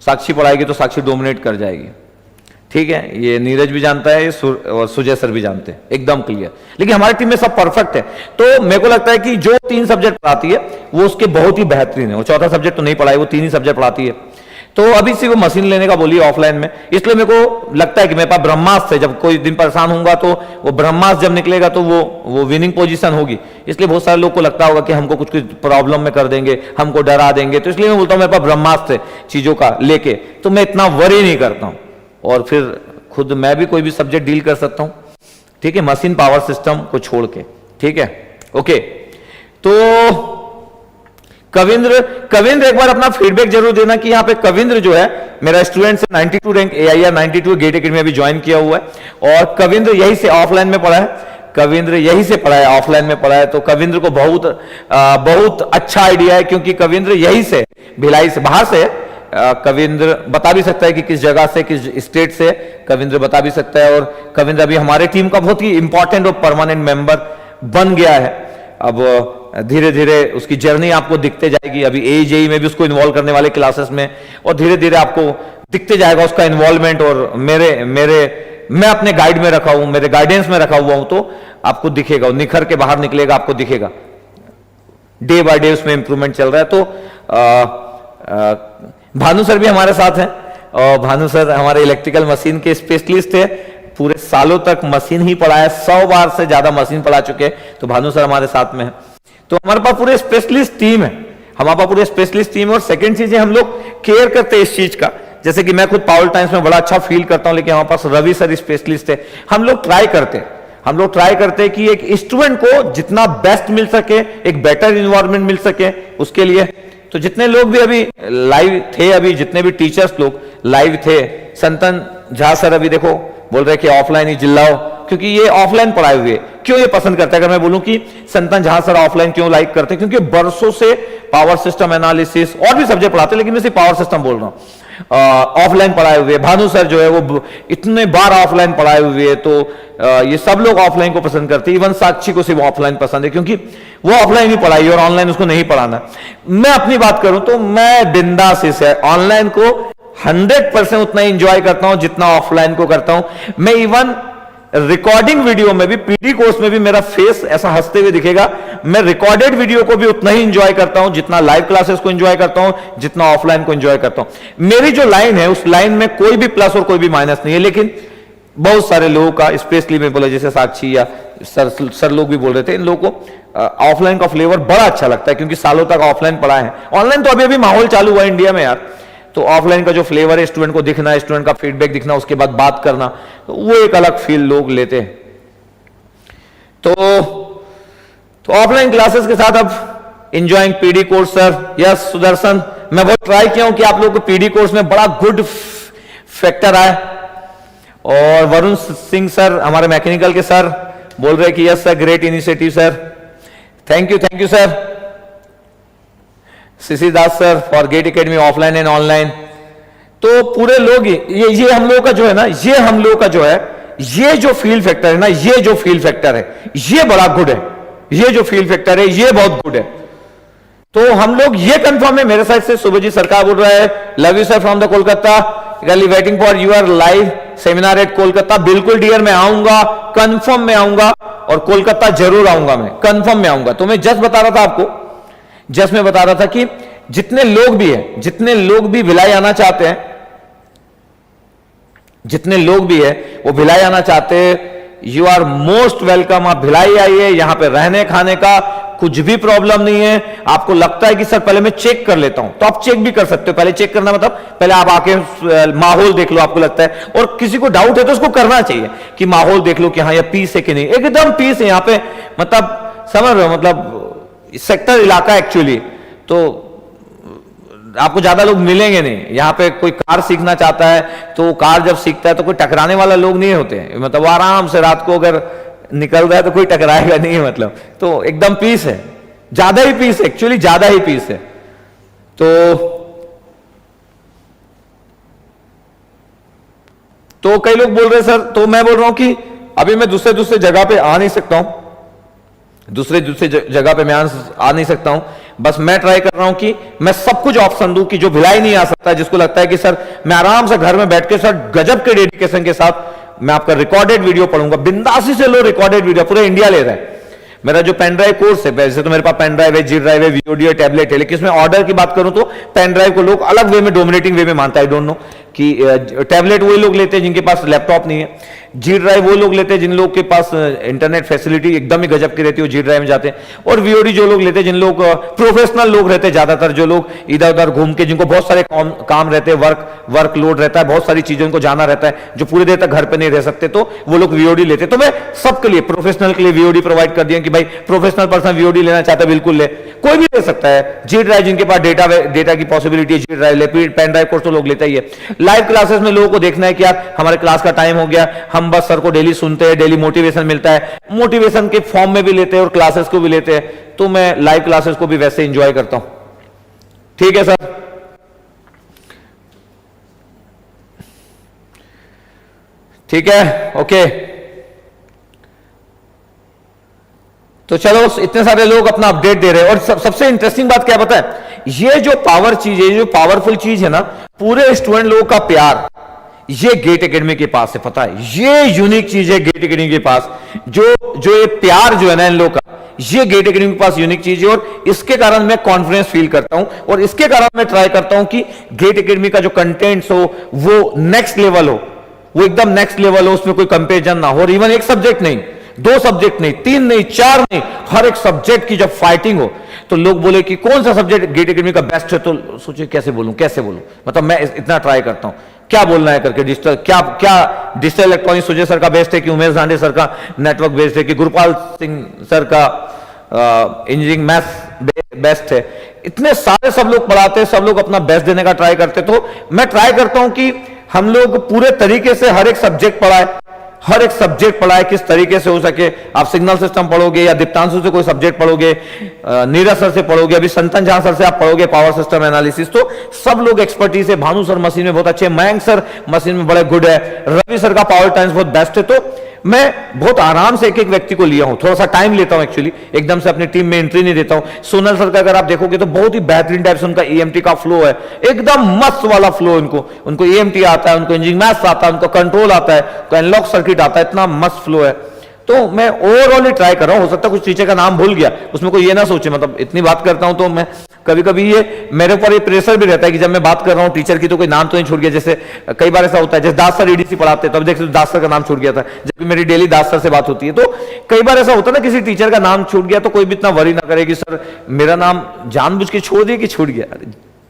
साक्षी पढ़ाएगी तो साक्षी डोमिनेट कर जाएगी, ठीक है, ये नीरज भी जानता है और सुजय सर भी जानते हैं, एकदम क्लियर। लेकिन हमारी टीम में सब परफेक्ट है, तो मेरे को लगता है कि जो 3 सब्जेक्ट पढ़ाती है वो उसके बहुत ही बेहतरीन है, वो 4था सब्जेक्ट तो नहीं पढ़ाई, वो 3 ही सब्जेक्ट पढ़ाती है। तो अभी से वो मशीन लेने का बोली ऑफलाइन में, इसलिए मेरे को लगता है कि मेरे पास ब्रह्मास्त्र है, जब कोई दिन परेशान होऊंगा तो वो ब्रह्मास्त्र जब निकलेगा तो वो विनिंग पोजीशन होगी। इसलिए बहुत सारे लोग को लगता होगा कि हमको कुछ प्रॉब्लम में कर देंगे, हमको डरा देंगे, तो इसलिए मैं बोलता हूं मेरे पास ब्रह्मास्त्र है चीजों का लेके, तो मैं इतना वरी नहीं करता हूं, और फिर खुद मैं भी कोई भी सब्जेक्ट डील कर सकता हूं, ठीक है, मशीन पावर सिस्टम को छोड़ के, ठीक है, ओके। तो कविंद्र एक बार अपना फीडबैक जरूर देना कि यहाँ पे कविंद्र जो है मेरा स्टूडेंट से 92 रैंक, AIR 92 गेट एकेडमी में भी ज्वाइन किया हुआ है, और कविंद्र यही से ऑफलाइन में पढ़ा है, कविंद्र यही से पढ़ा है, ऑफलाइन में पढ़ा है, तो कविंद्र को बहुत अच्छा आइडिया है, क्योंकि कविंद्र यही से भिलाई से, बाहर से कविंद्र बता भी सकता है कि किस जगह से, किस स्टेट से कविंद्र बता भी सकता है, और कविंद्र अभी हमारे टीम का बहुत ही इंपॉर्टेंट और परमानेंट मेंबर बन गया है। अब धीरे धीरे उसकी जर्नी आपको दिखते जाएगी, अभी AJE में भी उसको इन्वॉल्व करने वाले क्लासेस में, और धीरे धीरे आपको दिखते जाएगा उसका इन्वॉल्वमेंट, और मैं अपने गाइड में रखा हूं, मेरे गाइडेंस में रखा हुआ हूं, तो आपको दिखेगा, निखर के बाहर निकलेगा, आपको दिखेगा डे बाय डे उसमें इंप्रूवमेंट चल रहा है। तो भानु सर भी हमारे साथ हैं, और भानु सर हमारे इलेक्ट्रिकल मशीन के स्पेशलिस्ट है, पूरे सालों तक मशीन ही पढ़ाया, 100 बार से ज्यादा मशीन पढ़ा चुके हैं, तो भानु सर हमारे साथ में है। तो हमारे पास पूरे स्पेशलिस्ट टीम है, हमारे पास पूरे स्पेशलिस्ट टीम है। और सेकंड चीज है, हम लोग केयर करते हैं इस चीज का, जैसे कि मैं खुद पावर टाइम्स में बड़ा अच्छा फील करता हूं, लेकिन हमारे पास रवि सर स्पेशलिस्ट है। हम लोग ट्राई करते हैं कि एक स्टूडेंट को जितना बेस्ट मिल सके, एक बेटर इन्वायरमेंट मिल सके उसके लिए। तो जितने लोग भी अभी लाइव थे, अभी जितने भी टीचर्स लोग लाइव थे, संतन झा सर अभी देखो बोल रहे कि ऑफलाइन ही चिल्लाओ, क्योंकि ये ऑफलाइन पढ़ाए हुए क्यों ये पसंद करते हैं। अगर मैं बोलूं कि संतन झा सर ऑफलाइन क्यों लाइक करते हैं, क्योंकि बरसों से पावर सिस्टम एनालिसिस और भी सब्जेक्ट पढ़ाते हैं, लेकिन मैं सिर्फ पावर सिस्टम बोल रहा हूं, ऑफलाइन पढ़ाए हुए। भानु सर जो है वो इतने बार ऑफलाइन पढ़ाए हुए है, तो ये सब लोग ऑफलाइन को पसंद करते हैं। इवन साक्षी को सिर्फ ऑफलाइन पसंद है, क्योंकि वो ऑफलाइन ही पढ़ाई और ऑनलाइन उसको नहीं पढ़ाना। मैं अपनी बात करूं तो मैं बिंदास से ऑनलाइन को 100% उतना एंजॉय करता हूं जितना ऑफलाइन को करता हूं। मैं इवन रिकॉर्डिंग वीडियो में भी, पीडी कोर्स में भी मेरा फेस ऐसा हंसते हुए दिखेगा। मैं रिकॉर्डेड वीडियो को भी उतना ही एंजॉय करता हूं जितना लाइव क्लासेस को एंजॉय करता हूं, जितना ऑफलाइन को एंजॉय करता हूं। मेरी जो लाइन है उस लाइन में कोई भी प्लस और कोई भी माइनस नहीं है, लेकिन बहुत सारे लोगों का, स्पेशली मैं बोला जैसे साक्षी या सर लोग भी बोल रहे थे, इन लोगों को ऑफलाइन का फ्लेवर बड़ा अच्छा लगता है, क्योंकि सालों तक ऑफलाइन पढ़ा है। ऑनलाइन तो अभी अभी माहौल चालू हुआ इंडिया में यार, तो ऑफलाइन का जो फ्लेवर है, स्टूडेंट को दिखना, स्टूडेंट का फीडबैक दिखना, उसके बाद बात करना, तो वो एक अलग फील लोग लेते हैं। तो ऑफलाइन क्लासेस के साथ अब enjoying PD course sir, yes Sudarshan मैं बहुत ट्राई किया हूं कि आप लोगों को पीडी कोर्स में बड़ा गुड फैक्टर आए। और वरुण सिंह सर, हमारे मैकेनिकल के सर, बोल रहे कि yes sir, great initiative sir, thank you sir. CC Das sir for GATE Academy offline and online. तो पूरे लोग ये हम लोगों का जो है ना, ये हम लोगों का जो है, ये जो फील फैक्टर है ना, ये जो फील फैक्टर है, ये बड़ा गुड है। ये जो फील फैक्टर है ये बहुत गुड है। तो हम लोग ये कंफर्म है मेरे साइड से, सुभजीत सरकार बोल रहा है, love you sir from the Kolkata, really waiting for your live seminar at Kolkata. बिल्कुल डियर, मैं आऊंगा, कंफर्म में आऊंगा, और कोलकाता जरूर आऊंगा, मैं कंफर्म में आऊंगा। तो मैं जस्ट बता रहा था आपको, जस्ट मैं बता रहा था कि जितने लोग भी हैं, जितने लोग भी भिलाई आना चाहते हैं, जितने लोग भी है वो भिलाई आना चाहते हैं, यू आर मोस्ट वेलकम। आप भिलाई आइए, यहां पे रहने खाने का कुछ भी प्रॉब्लम नहीं है। आपको लगता है कि सर पहले मैं चेक कर लेता हूं, तो आप चेक भी कर सकते हो। पहले चेक करना मतलब पहले आप आके माहौल देख लो, आपको लगता है, और किसी को डाउट है तो उसको करना चाहिए कि माहौल देख लो कि हाँ ये पीस है कि नहीं। एकदम पीस है यहां पे, मतलब समझ रहे हो, मतलब सेक्टर इलाका एक्चुअली। तो आपको ज्यादा लोग मिलेंगे नहीं यहां पे। कोई कार सीखना चाहता है तो कार जब सीखता है तो कोई टकराने वाला लोग नहीं होते हैं, मतलब आराम से रात को अगर निकल रहा है तो कोई टकराएगा नहीं, मतलब तो एकदम पीस है, ज्यादा ही पीस है, एक्चुअली ज्यादा ही पीस है। तो कई लोग बोल रहे सर, तो मैं बोल रहा हूं कि अभी मैं दूसरे जगह पे आ नहीं सकता हूं, दूसरे जगह पे मैं आ नहीं सकता हूं। बस मैं ट्राई कर रहा हूं कि मैं सब कुछ ऑप्शन दूं कि जो भिलाई नहीं आ सकता, जिसको लगता है कि सर मैं आराम से घर में बैठ के सर गजब के डेडिकेशन के साथ मैं आपका रिकॉर्डेड वीडियो पढ़ूंगा, बिंदासी से लो रिकॉर्डेड वीडियो, पूरे इंडिया ले रहा है। मेरा जो पेन ड्राइव कोर्स है, वैसे तो मेरे पास पेन ड्राइव है, जी ड्राइव है, वीओडी है, टैबलेट है, लेकिन इसमें ऑर्डर की बात करूं तो पेन ड्राइव को लोग अलग वे में, डोमिनेटिंग वे में मानता है। आई डोंट नो कि टैबलेट वही लोग लेते हैं जिनके पास लैपटॉप नहीं है, जी ड्राइव वो लोग लेते हैं जिन लोग के पास इंटरनेट फैसिलिटी एकदम ही गजब की रहती है, वो जी ड्राइव में जाते हैं। और वीओडी जो लोग लेते हैं, जिन लोग प्रोफेशनल लोग रहते हैं, ज्यादातर जो लोग इधर उधर घूम के, जिनको बहुत सारे काम रहते हैं, वर्क लोड रहता है, बहुत सारी चीजों को जाना रहता है, जो पूरी देर तक घर पे नहीं रह सकते, तो वो लोग वीओडी लेते हैं। तो मैं सबके लिए, प्रोफेशनल के लिए वीओडी प्रोवाइड कर दिया कि भाई प्रोफेशनल पर्सन वीओडी लेना चाहता है बिल्कुल ले, कोई भी ले सकता है। जी ड्राइव जिनके पास डेटा की पॉसिबिलिटी है, जी ड्राइव ले। पेन ड्राइव कोर्स तो लोग लेते ही है। लाइव क्लासेस में लोगों को देखना है कि यार हमारे क्लास का टाइम हो गया, हम बस सर को डेली सुनते हैं, डेली मोटिवेशन मिलता है, मोटिवेशन के फॉर्म में भी लेते हैं और क्लासेस को भी लेते हैं, तो मैं लाइव क्लासेस को भी वैसे एंजॉय करता हूं। ठीक है सर, ठीक है, ओके। तो चलो, इतने सारे लोग अपना अपडेट दे रहे हैं। और सबसे इंटरेस्टिंग बात क्या पता है, ये जो पावर चीज है, जो पावरफुल चीज है ना, पूरे स्टूडेंट लोगों का प्यार, ये गेट एकेडमी के पास है। पता है, ये यूनिक चीज है गेट एकेडमी के पास, जो ये प्यार जो है ना इन लोगों का, ये गेट एकेडमी के पास यूनिक चीज है। और इसके कारण मैं कॉन्फिडेंस फील करता हूं, और इसके कारण मैं ट्राई करता हूं कि गेट एकेडमी का जो कंटेंट्स हो वो नेक्स्ट लेवल हो, वो एकदम नेक्स्ट लेवल हो, उसमें कोई कंपेरिजन ना हो। और इवन एक सब्जेक्ट नहीं, 2 सब्जेक्ट नहीं, 3 नहीं, 4 नहीं, हर एक सब्जेक्ट की जब फाइटिंग हो, तो लोग बोले कि कौन सा सब्जेक्ट गेट एकेडमी का बेस्ट है, तो सोचे कैसे बोलूं, मतलब मैं इतना ट्राई करता हूं क्या बोलना है करके। डिजिटल क्या डिजिटल इलेक्ट्रॉनिक्स सुजय सर का बेस्ट है कि उमेश दांडे सर का नेटवर्क बेस्ट है कि गुरुपाल सिंह सर का इंजीनियरिंग मैथ्स बेस्ट है। इतने सारे सब लोग पढ़ाते हैं, सब लोग अपना बेस्ट देने का ट्राई करते, तो मैं ट्राई करता हूं कि हम लोग पूरे तरीके से हर एक सब्जेक्ट पढ़ाए, हर एक सब्जेक्ट पढ़ाए किस तरीके से हो सके। आप सिग्नल सिस्टम पढ़ोगे या दीप्तांशु से कोई सब्जेक्ट पढ़ोगे, नीरज सर से पढ़ोगे, अभी संतन झा सर से आप पढ़ोगे पावर सिस्टम एनालिसिस, तो सब लोग एक्सपर्टीज है। भानु सर मशीन में बहुत अच्छे, मयंक सर मशीन में बड़े गुड है, रवि सर का पावर टाइम्स बहुत बेस्ट है। तो मैं बहुत आराम से एक एक व्यक्ति को लिया हूं, थोड़ा सा टाइम लेता हूं एक्चुअली, एकदम से अपनी टीम में एंट्री नहीं देता हूं। सोनल सर का अगर आप देखोगे तो बहुत ही बेहतरीन टाइप से उनका ईएमटी का फ्लो है, एकदम मस्त वाला फ्लो। उनको ईएमटी आता है, उनको इंजीनियरिंग मैथ्स आता है, उनको कंट्रोल आता है, उनको एनालॉग सर्किट आता है, इतना मस्त फ्लो है। तो मैं ओवरऑल ही ट्राई कर रहा हूं, हो सकता है कुछ टीचर का नाम भूल गया, उसमें कोई ये ना सोचे, मतलब इतनी बात करता हूं तो मैं कभी कभी ये मेरे ऊपर ये प्रेशर भी रहता है कि जब मैं बात कर रहा हूं टीचर की तो कोई नाम तो नहीं छूट गया। जैसे कई बार ऐसा होता है, जैसे दास सर ईडीसी पढ़ाते हैं, तब देखते दास सर का नाम छूट गया था, जबकि मेरी डेली दास सर से बात होती है। तो कई बार ऐसा होता है ना, किसी टीचर का नाम छूट गया तो कोई भी इतना वरी ना करे कि सर मेरा नाम जानबूझ के छोड़ दिया कि छूट गया।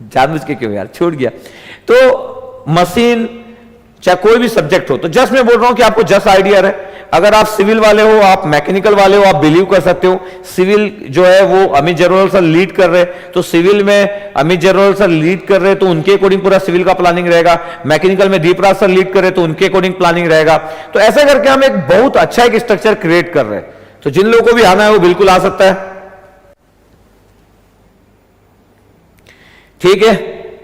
जानबूझ के क्यों यार, छूट गया। तो मशीन चाहे कोई भी सब्जेक्ट हो, तो जस्ट मैं बोल रहा हूं कि आपको जस्ट आइडिया रहे। अगर आप सिविल वाले हो, आप मैकेनिकल वाले हो, आप बिलीव कर सकते हो सिविल जो है वो अमित जरवाल सर लीड कर रहे, तो सिविल में अमित जरवाल सर लीड कर रहे तो उनके अकॉर्डिंग पूरा सिविल का प्लानिंग रहेगा। मैकेनिकल में दीपराज सर लीड कर रहे तो उनके अकॉर्डिंग प्लानिंग रहेगा। तो ऐसा करके हम एक बहुत अच्छा एक स्ट्रक्चर क्रिएट कर रहे हैं। तो जिन लोगों को भी आना है वो बिल्कुल आ सकता है। ठीक है,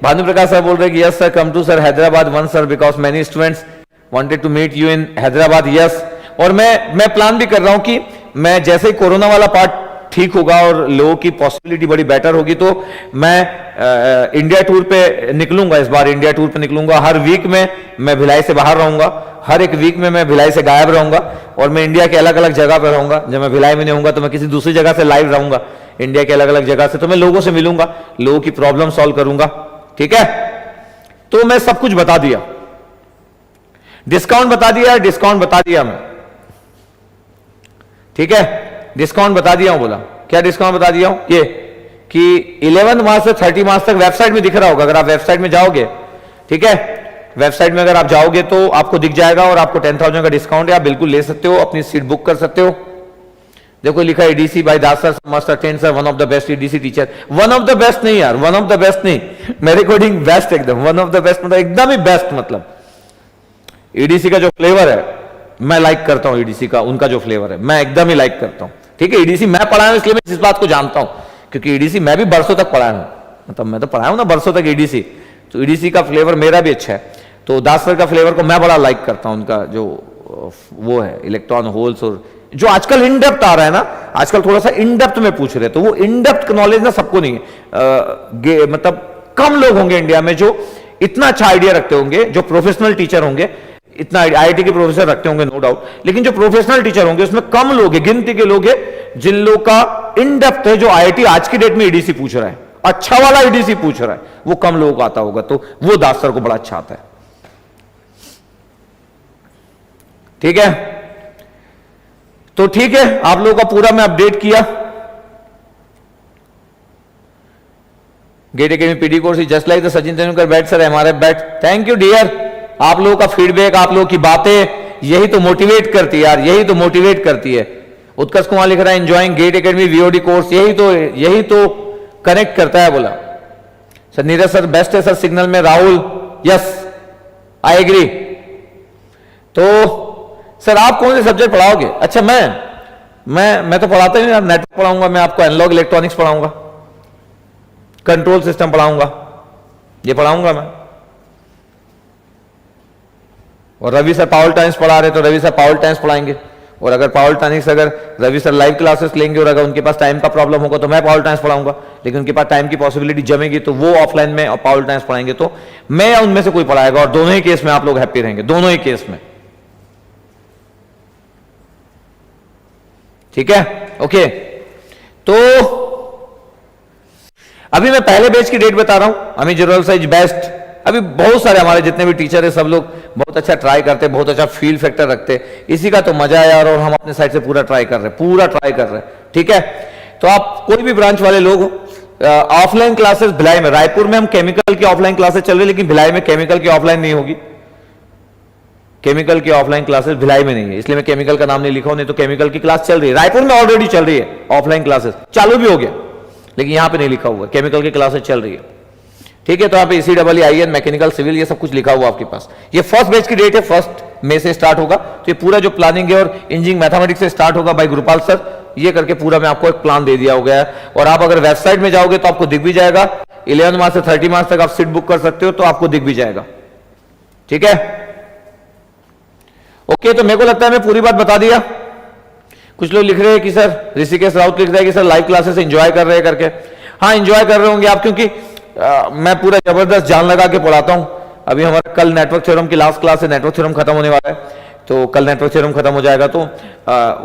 भानु प्रकाश सर बोल रहे हैं कि yes sir, come to sir Hyderabad one sir because many students wanted to meet you in Hyderabad. Yes, और मैं प्लान भी कर रहा हूं कि मैं जैसे ही कोरोना वाला पार्ट ठीक होगा और लोगों की पॉसिबिलिटी बड़ी बेटर होगी तो मैं इंडिया टूर पे निकलूंगा। इस बार इंडिया टूर पे निकलूंगा। हर वीक में मैं भिलाई से बाहर रहूंगा, हर एक वीक में मैं भिलाई से गायब रहूंगा और मैं इंडिया के अलग अलग जगह पर रहूंगा। जब मैं भिलाई में नहीं होऊंगा तो मैं किसी दूसरी जगह से लाइव रहूंगा, इंडिया के अलग अलग जगह से। तो मैं लोगों से मिलूंगा, लोगों की प्रॉब्लम सॉल्व करूंगा। ठीक है, तो मैं सब कुछ बता दिया, डिस्काउंट बता दिया, डिस्काउंट बता दिया मैं। ठीक है, डिस्काउंट बता दिया हूं। बोला क्या डिस्काउंट बता दिया हूं? ये कि 11 मार्च से 30 मार्च तक वेबसाइट में दिख रहा होगा। अगर आप वेबसाइट में जाओगे, ठीक है, वेबसाइट में अगर आप जाओगे तो आपको दिख जाएगा और आपको 10,000 का डिस्काउंट है। आप बिल्कुल ले सकते हो, अपनी सीट बुक कर सकते हो। देखो लिखा है EDC by Das sir, must attend sir, one of the best EDC teacher. One of the best नहीं यार, वन ऑफ द बेस्ट नहीं, मेरे अकॉर्डिंग बेस्ट एकदम। वन ऑफ द बेस्ट मतलब एकदम ही बेस्ट। मतलब ईडीसी का जो फ्लेवर है मैं लाइक करता हूं, ईडीसी का उनका जो फ्लेवर है मैं एकदम ही लाइक करता हूं। ठीक है, ईडीसी मैं पढ़ाया हूं इसलिए मैं इस बात को जानता हूं, क्योंकि ईडीसी मैं भी बरसों तक पढ़ाया हूं। मतलब मैं तो पढ़ाया हूं ना बरसों तक ईडीसी, तो ईडीसी का फ्लेवर मेरा भी अच्छा है। तो दास सर का फ्लेवर को मैं बड़ा लाइक करता हूं। उनका जो वो है इलेक्ट्रॉन होल्स, और जो आजकल इन डेप्थ आ रहा है ना, आजकल थोड़ा सा इन डेप्थ में पूछ रहे, तो वो इन डेप्थ नॉलेज ना सबको नहीं है। मतलब कम लोग होंगे इंडिया में जो इतना अच्छा आइडिया रखते होंगे, जो प्रोफेशनल टीचर होंगे, इतना आईआईटी के प्रोफेसर रखते होंगे नो डाउट, लेकिन जो प्रोफेशनल टीचर होंगे उसमें कम लोग हैं, गिनती के लोग हैं जिन लोग का इन डेप्थ है, जो आईआईटी आज की डेट में ईडीसी पूछ रहा है, अच्छा वाला ईडीसी पूछ रहा है, वो कम लोगों को आता होगा। तो वो दास सर को बड़ा अच्छा आता है। ठीक है, तो ठीक है, आप लोगों का पूरा मैं अपडेट किया। GATE Academy PD course just like the Sachin Tendulkar bat sir, MRF bat. Thank you dear, आप लोगों का फीडबैक, आप लोगों की बातें यही तो मोटिवेट करती है यार, यही तो मोटिवेट करती है। उत्कर्ष कुमार लिख रहा है enjoying GATE Academy VOD course, यही तो कनेक्ट करता है। बोला सर नीरज सर बेस्ट है सर सिग्नल में। Rahul yes I agree. तो सर आप कौन से सब्जेक्ट पढ़ाओगे? अच्छा मैं तो पढ़ाता ही नहीं, नेटवर्क पढ़ाऊंगा मैं आपको, एनालॉग इलेक्ट्रॉनिक्स पढ़ाऊंगा, कंट्रोल सिस्टम पढ़ाऊंगा, ये पढ़ाऊंगा मैं। और रवि सर पावर टाइम्स पढ़ा रहे तो रवि सर पावर टाइम्स पढ़ाएंगे। और अगर पावर टाइम्स अगर रवि सर लाइव क्लासेस लेंगे और अगर उनके पास टाइम का प्रॉब्लम होगा तो मैं पावर टाइम्स पढ़ाऊंगा, लेकिन उनके पास टाइम की पॉसिबिलिटी जमेगी तो वो ऑफलाइन में और पावर टाइम्स पढ़ाएंगे। तो मैं या उनमें से कोई पढ़ाएगा और दोनों ही केस में आप लोग हैप्पी रहेंगे, दोनों ही केस में। ठीक है, ओके। तो अभी मैं पहले बैच की डेट बता रहा हूं, Amit Zirwal sir is best. अभी बहुत सारे हमारे जितने भी टीचर है सब लोग बहुत अच्छा ट्राई करते हैं, बहुत अच्छा फील फैक्टर रखते हैं। इसी का तो मजा है यार, और हम अपने साइड से पूरा ट्राई कर रहे हैं। ठीक है, तो आप कोई भी ब्रांच वाले लोग ऑफलाइन क्लासेस भिलाई में, रायपुर में हम केमिकल की ऑफलाइन क्लासेस चल रही है, लेकिन भिलाई में केमिकल की ऑफलाइन नहीं होगी। केमिकल की ऑफलाइन क्लासेस भिलाई में नहीं है, इसलिए मैं केमिकल का नाम नहीं लिखा हूं, नहीं तो केमिकल की क्लास चल रही है, रायपुर में ऑलरेडी चल रही है ऑफलाइन क्लासेस, चालू भी हो गया, लेकिन यहां पे नहीं लिखा हुआ, केमिकल की क्लासेस चल रही है। ठीक है, तो यहाँ पे ECEE मैकेनिकल सिविल ये सब कुछ लिखा हुआ आपके पास। ये फर्स्ट बैच की डेट है, 1 मई से स्टार्ट होगा। तो ये पूरा जो प्लानिंग है और इंजीनियरिंग मैथमेटिक्स से स्टार्ट होगा बाय गुरुपाल सर, ये करके पूरा मैं आपको एक प्लान दे दिया हो गया है। और आप अगर वेबसाइट में जाओगे तो आपको दिख भी जाएगा, 11 मार्च से 30 मार्च तक आप सीट बुक कर सकते हो, तो आपको दिख भी जाएगा। ठीक है, ओके। तो मेरे को लगता है मैं पूरी बात बता दिया। कुछ लोग लिख रहे हैं कि सर, ऋषिकेश राउत लिख रहा है कि सर लाइव क्लासेस एंजॉय कर रहे हैं करके। हाँ, एंजॉय कर रहे होंगे आप, क्योंकि मैं पूरा जबरदस्त जान लगा के पढ़ाता हूं। अभी हमारा कल नेटवर्क थ्योरम की लास्ट क्लास है, नेटवर्क थ्योरम खत्म होने वाला है, तो कल नेटवर्क थ्योरम खत्म हो जाएगा। तो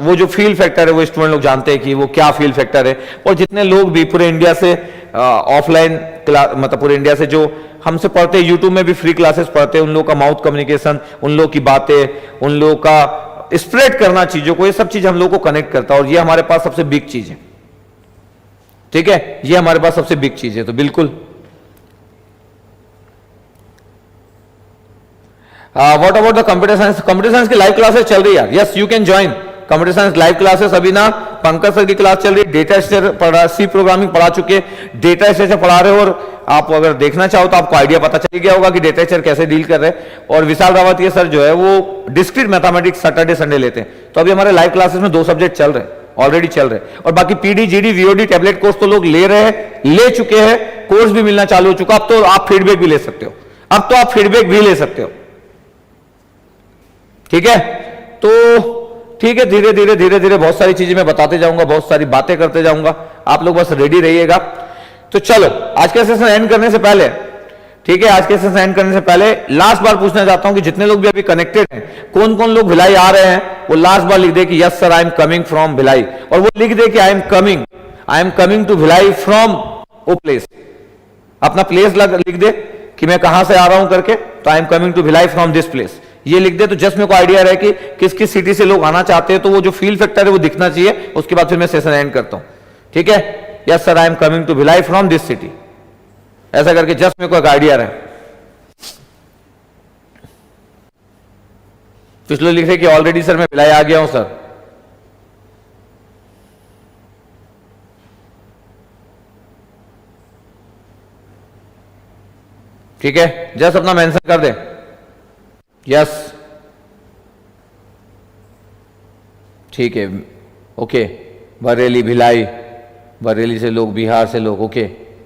वो जो फील फैक्टर है वो स्टूडेंट लोग जानते हैं कि वो क्या फील फैक्टर है। और जितने लोग भी पूरे इंडिया से ऑफलाइन क्लास, मतलब पूरे इंडिया से जो हमसे पढ़ते हैं, यूट्यूब में भी फ्री क्लासेस पढ़ते हैं, उन लोगों का माउथ कम्युनिकेशन, उन लोगों की बातें, उन लोगों का स्प्रेड करना चीजों को, ये सब चीज हम लोग को कनेक्ट करता है, और ये हमारे पास सबसे बिग चीज है। ठीक है, ये हमारे पास सबसे बिग चीज है। तो बिल्कुल what about the computer science? Computer science की लाइव क्लासेस चल रही है, yes you can join computer science live classes. अभी ना पंकज सर की क्लास चल रही है, डेटा स्ट्रक्चर पढ़ा, सी प्रोग्रामिंग पढ़ा चुके, डेटा स्ट्रक्चर पढ़ा रहे हो, और आप अगर देखना चाहो तो आपको आइडिया पता चल गया होगा कि डेटा स्ट्रक्चर कैसे डील कर रहे हैं। और विशाल रावत ये सर जो है वो डिस्क्रीट मैथमेटिक्स सैटरडे संडे लेते हैं, तो अभी हमारे लाइव क्लासेस में 2 सब्जेक्ट चल रहे हैं, ऑलरेडी चल रहे हैं। और बाकी PD GD VOD tablet course तो लोग ले रहे हैं, ले चुके हैं, कोर्स भी मिलना चालू हो चुका। अब तो आप फीडबैक भी ले सकते हो, अब तो आप फीडबैक भी ले सकते हो, ठीक है। तो ठीक है, धीरे धीरे धीरे धीरे बहुत सारी चीजें मैं बताते जाऊंगा, बहुत सारी बातें करते जाऊंगा, आप लोग बस रेडी रहिएगा। तो चलो आज के सेशन एंड करने से पहले, ठीक है, आज के सेशन एंड करने से पहले लास्ट बार पूछना चाहता हूं कि जितने लोग भी अभी कनेक्टेड हैं, कौन कौन लोग भिलाई आ रहे हैं, वो लास्ट बार लिख दे कि yes sir I am coming from Bhilai, और वो लिख दे कि I am coming to Bhilai from a place, अपना प्लेस लिख दे कि मैं कहां से आ रहा हूं करके, तो I am coming to Bhilai from this place, ये लिख दे। तो जस्ट मेरे को आइडिया रहे कि किस किस सिटी से लोग आना चाहते हैं, तो वो जो फील फैक्टर है वो दिखना चाहिए, उसके बाद फिर मैं सेशन एंड करता हूं, ठीक है। Yes sir I am coming to Bhilai from this city, ऐसा करके जस्ट मेरे को एक आइडिया रहे। कुछ लोग लिख रहे कि ऑलरेडी सर मैं भिलाई आ गया हूं सर, ठीक है, जस्ट अपना मेंशन कर दे यस, ठीक है, ओके। बरेली भिलाई, बरेली से लोग, बिहार से लोग, ओके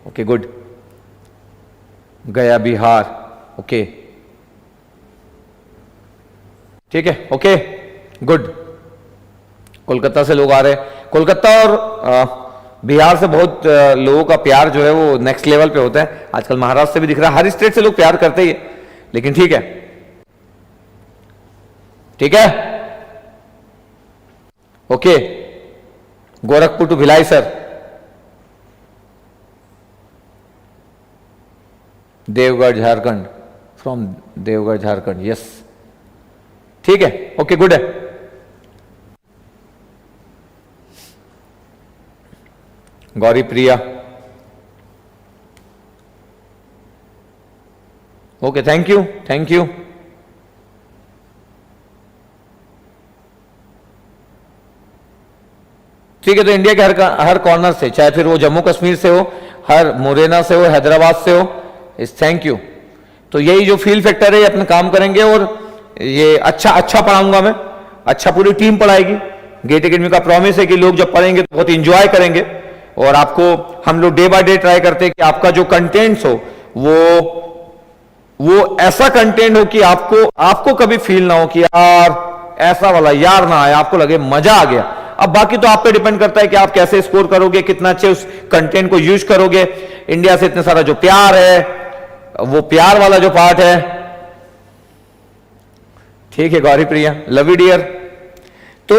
ओके गुड, गया बिहार, ओके ठीक है, ओके गुड। कोलकाता से लोग आ रहे हैं, कोलकाता और बिहार से बहुत लोगों का प्यार जो है वो नेक्स्ट लेवल पे होता है, आजकल महाराष्ट्र से भी दिख रहा है, हर स्टेट से लोग प्यार करते ही है, लेकिन ठीक है, ठीक है, okay. Gorakhpur to Bhilai sir, Deogarh Jharkhand, from Deogarh Jharkhand, yes ठीक है, ओके गुड है। Gauri Priya, okay thank you thank you. ठीक है, तो इंडिया के हर कॉर्नर से, चाहे फिर वो जम्मू कश्मीर से हो, हर मुरैना से हो, हैदराबाद से हो, इस थैंक यू। तो यही जो फील फैक्टर है, ये अपना काम करेंगे, और ये अच्छा पढ़ाऊंगा मैं, अच्छा पूरी टीम पढ़ाएगी। गेट एकेडमी का प्रॉमिस है कि लोग जब पढ़ेंगे तो बहुत इंजॉय करेंगे, और आपको हम लोग डे बाय डे ट्राई करते हैं कि आपका जो कंटेंट्स हो वो ऐसा कंटेंट हो कि आपको कभी फील ना हो कि यार ऐसा वाला यार ना आया, आपको लगे मजा आ गया। अब बाकी तो आप पे डिपेंड करता है कि आप कैसे स्कोर करोगे, कितना अच्छे उस कंटेंट को यूज करोगे। इंडिया से इतने सारा जो प्यार है, वो प्यार वाला जो पार्ट है, ठीक है गौरी प्रिया, लव यू डियर। तो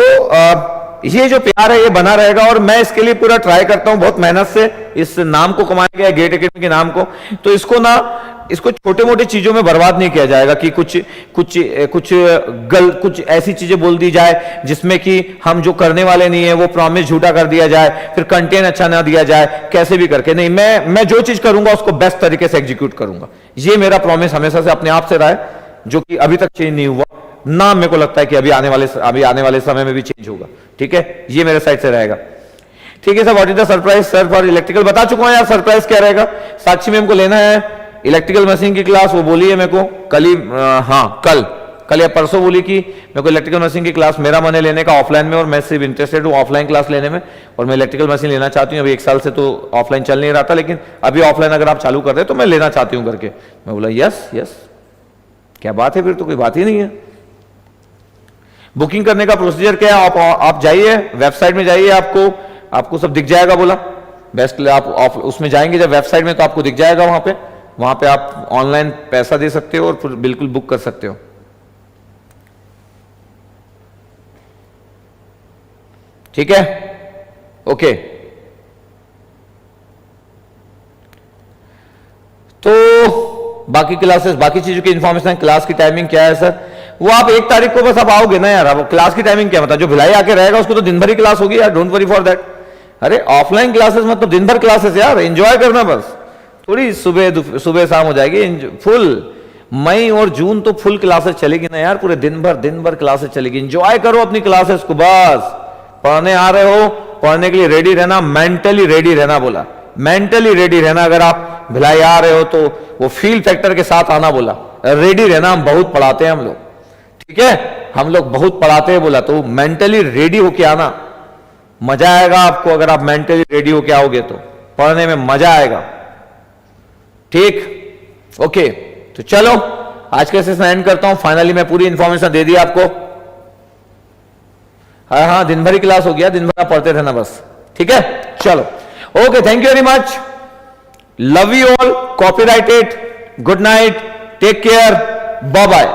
ये जो प्यार है ये बना रहेगा, और मैं इसके लिए पूरा ट्राई करता हूं, बहुत मेहनत से इस नाम को कमाया गया, गेट एकेडमी के नाम को। तो इसको छोटे मोटे चीजों में बर्बाद नहीं किया जाएगा कि कुछ ऐसी चीजें बोल दी जाए जिसमें कि हम जो करने वाले नहीं है वो प्रॉमिस झूठा कर दिया जाए, फिर कंटेंट अच्छा ना दिया जाए, कैसे भी करके नहीं। मैं जो चीज करूंगा उसको बेस्ट तरीके से एग्जीक्यूट करूंगा, ये मेरा प्रॉमिस हमेशा से अपने आप से रहा है, जो कि अभी तक चेंज नहीं हुआ ना। मेरे को लगता है कि अभी आने वाले समय में भी चेंज होगा, ठीक है, ये मेरे साइड से रहेगा। ठीक है sir, what is the surprise sir for electrical? बता चुका हूं यार सरप्राइज क्या रहेगा। साक्षी मैम को लेना है इलेक्ट्रिकल मशीन की क्लास, वो बोली है मेरे को कल ही, हाँ कल या परसों बोली कि मेरे को इलेक्ट्रिकल मशीन की क्लास मेरा मन है लेने का ऑफलाइन में, और मैं सिर्फ इंटरेस्टेड हूँ ऑफलाइन क्लास लेने में, और मैं इलेक्ट्रिकल मशीन लेना चाहती हूँ। अभी 1 साल से तो ऑफलाइन चल नहीं रहा था, लेकिन अभी ऑफलाइन अगर आप चालू कर रहे तो मैं लेना चाहती हूँ करके। मैं बोला यस यस, क्या बात है, फिर तो कोई बात ही नहीं है। बुकिंग करने का प्रोसीजर क्या है? आप जाइए वेबसाइट में, जाइए, आपको सब दिख जाएगा। बोला बेस्ट, आप उसमें जाएंगे जब वेबसाइट में तो आपको दिख जाएगा, वहां पे आप ऑनलाइन पैसा दे सकते हो और फिर बिल्कुल बुक कर सकते हो। ठीक है, ओके। तो बाकी क्लासेस, बाकी चीजों की इंफॉर्मेशन, क्लास की टाइमिंग क्या है सर, वो आप 1 तारीख को बस आप आओगे ना यार। अब क्लास की टाइमिंग क्या, मतलब जो भिलाई आके रहेगा उसको तो दिन भर ही क्लास होगी यार, डोंट वरी फॉर दैट। अरे ऑफलाइन क्लासेस मतलब दिन भर क्लासेस यार, एंजॉय करना बस, थोड़ी सुबह शाम हो जाएगी फुल। मई और जून तो फुल क्लासेस चलेगी ना यार, पूरे दिन भर क्लासेस चलेगी। एंजॉय करो अपनी क्लासेस को, बस पढ़ने आ रहे हो, पढ़ने के लिए रेडी रहना, मेंटली रेडी रहना बोला, मेंटली रेडी रहना। अगर आप भिलाई आ रहे हो तो वो फील फैक्टर के साथ आना बोला, रेडी रहना। हम बहुत पढ़ाते हैं हम लोग, ठीक है, हम लोग बहुत पढ़ाते हैं बोला, तो मेंटली रेडी होके आना, मजा आएगा आपको। अगर आप मेंटली रेडी होके आओगे तो पढ़ने में मजा आएगा, ठीक, ओके। तो चलो आज के सेशन एंड करता हूं। फाइनली मैं पूरी इंफॉर्मेशन दे दी आपको। हाँ, दिन भर ही क्लास हो गया, दिन भर आप पढ़ते रहना बस, ठीक है। चलो, okay, thank you very much, love you all, copyrighted, good night, take care, bye bye.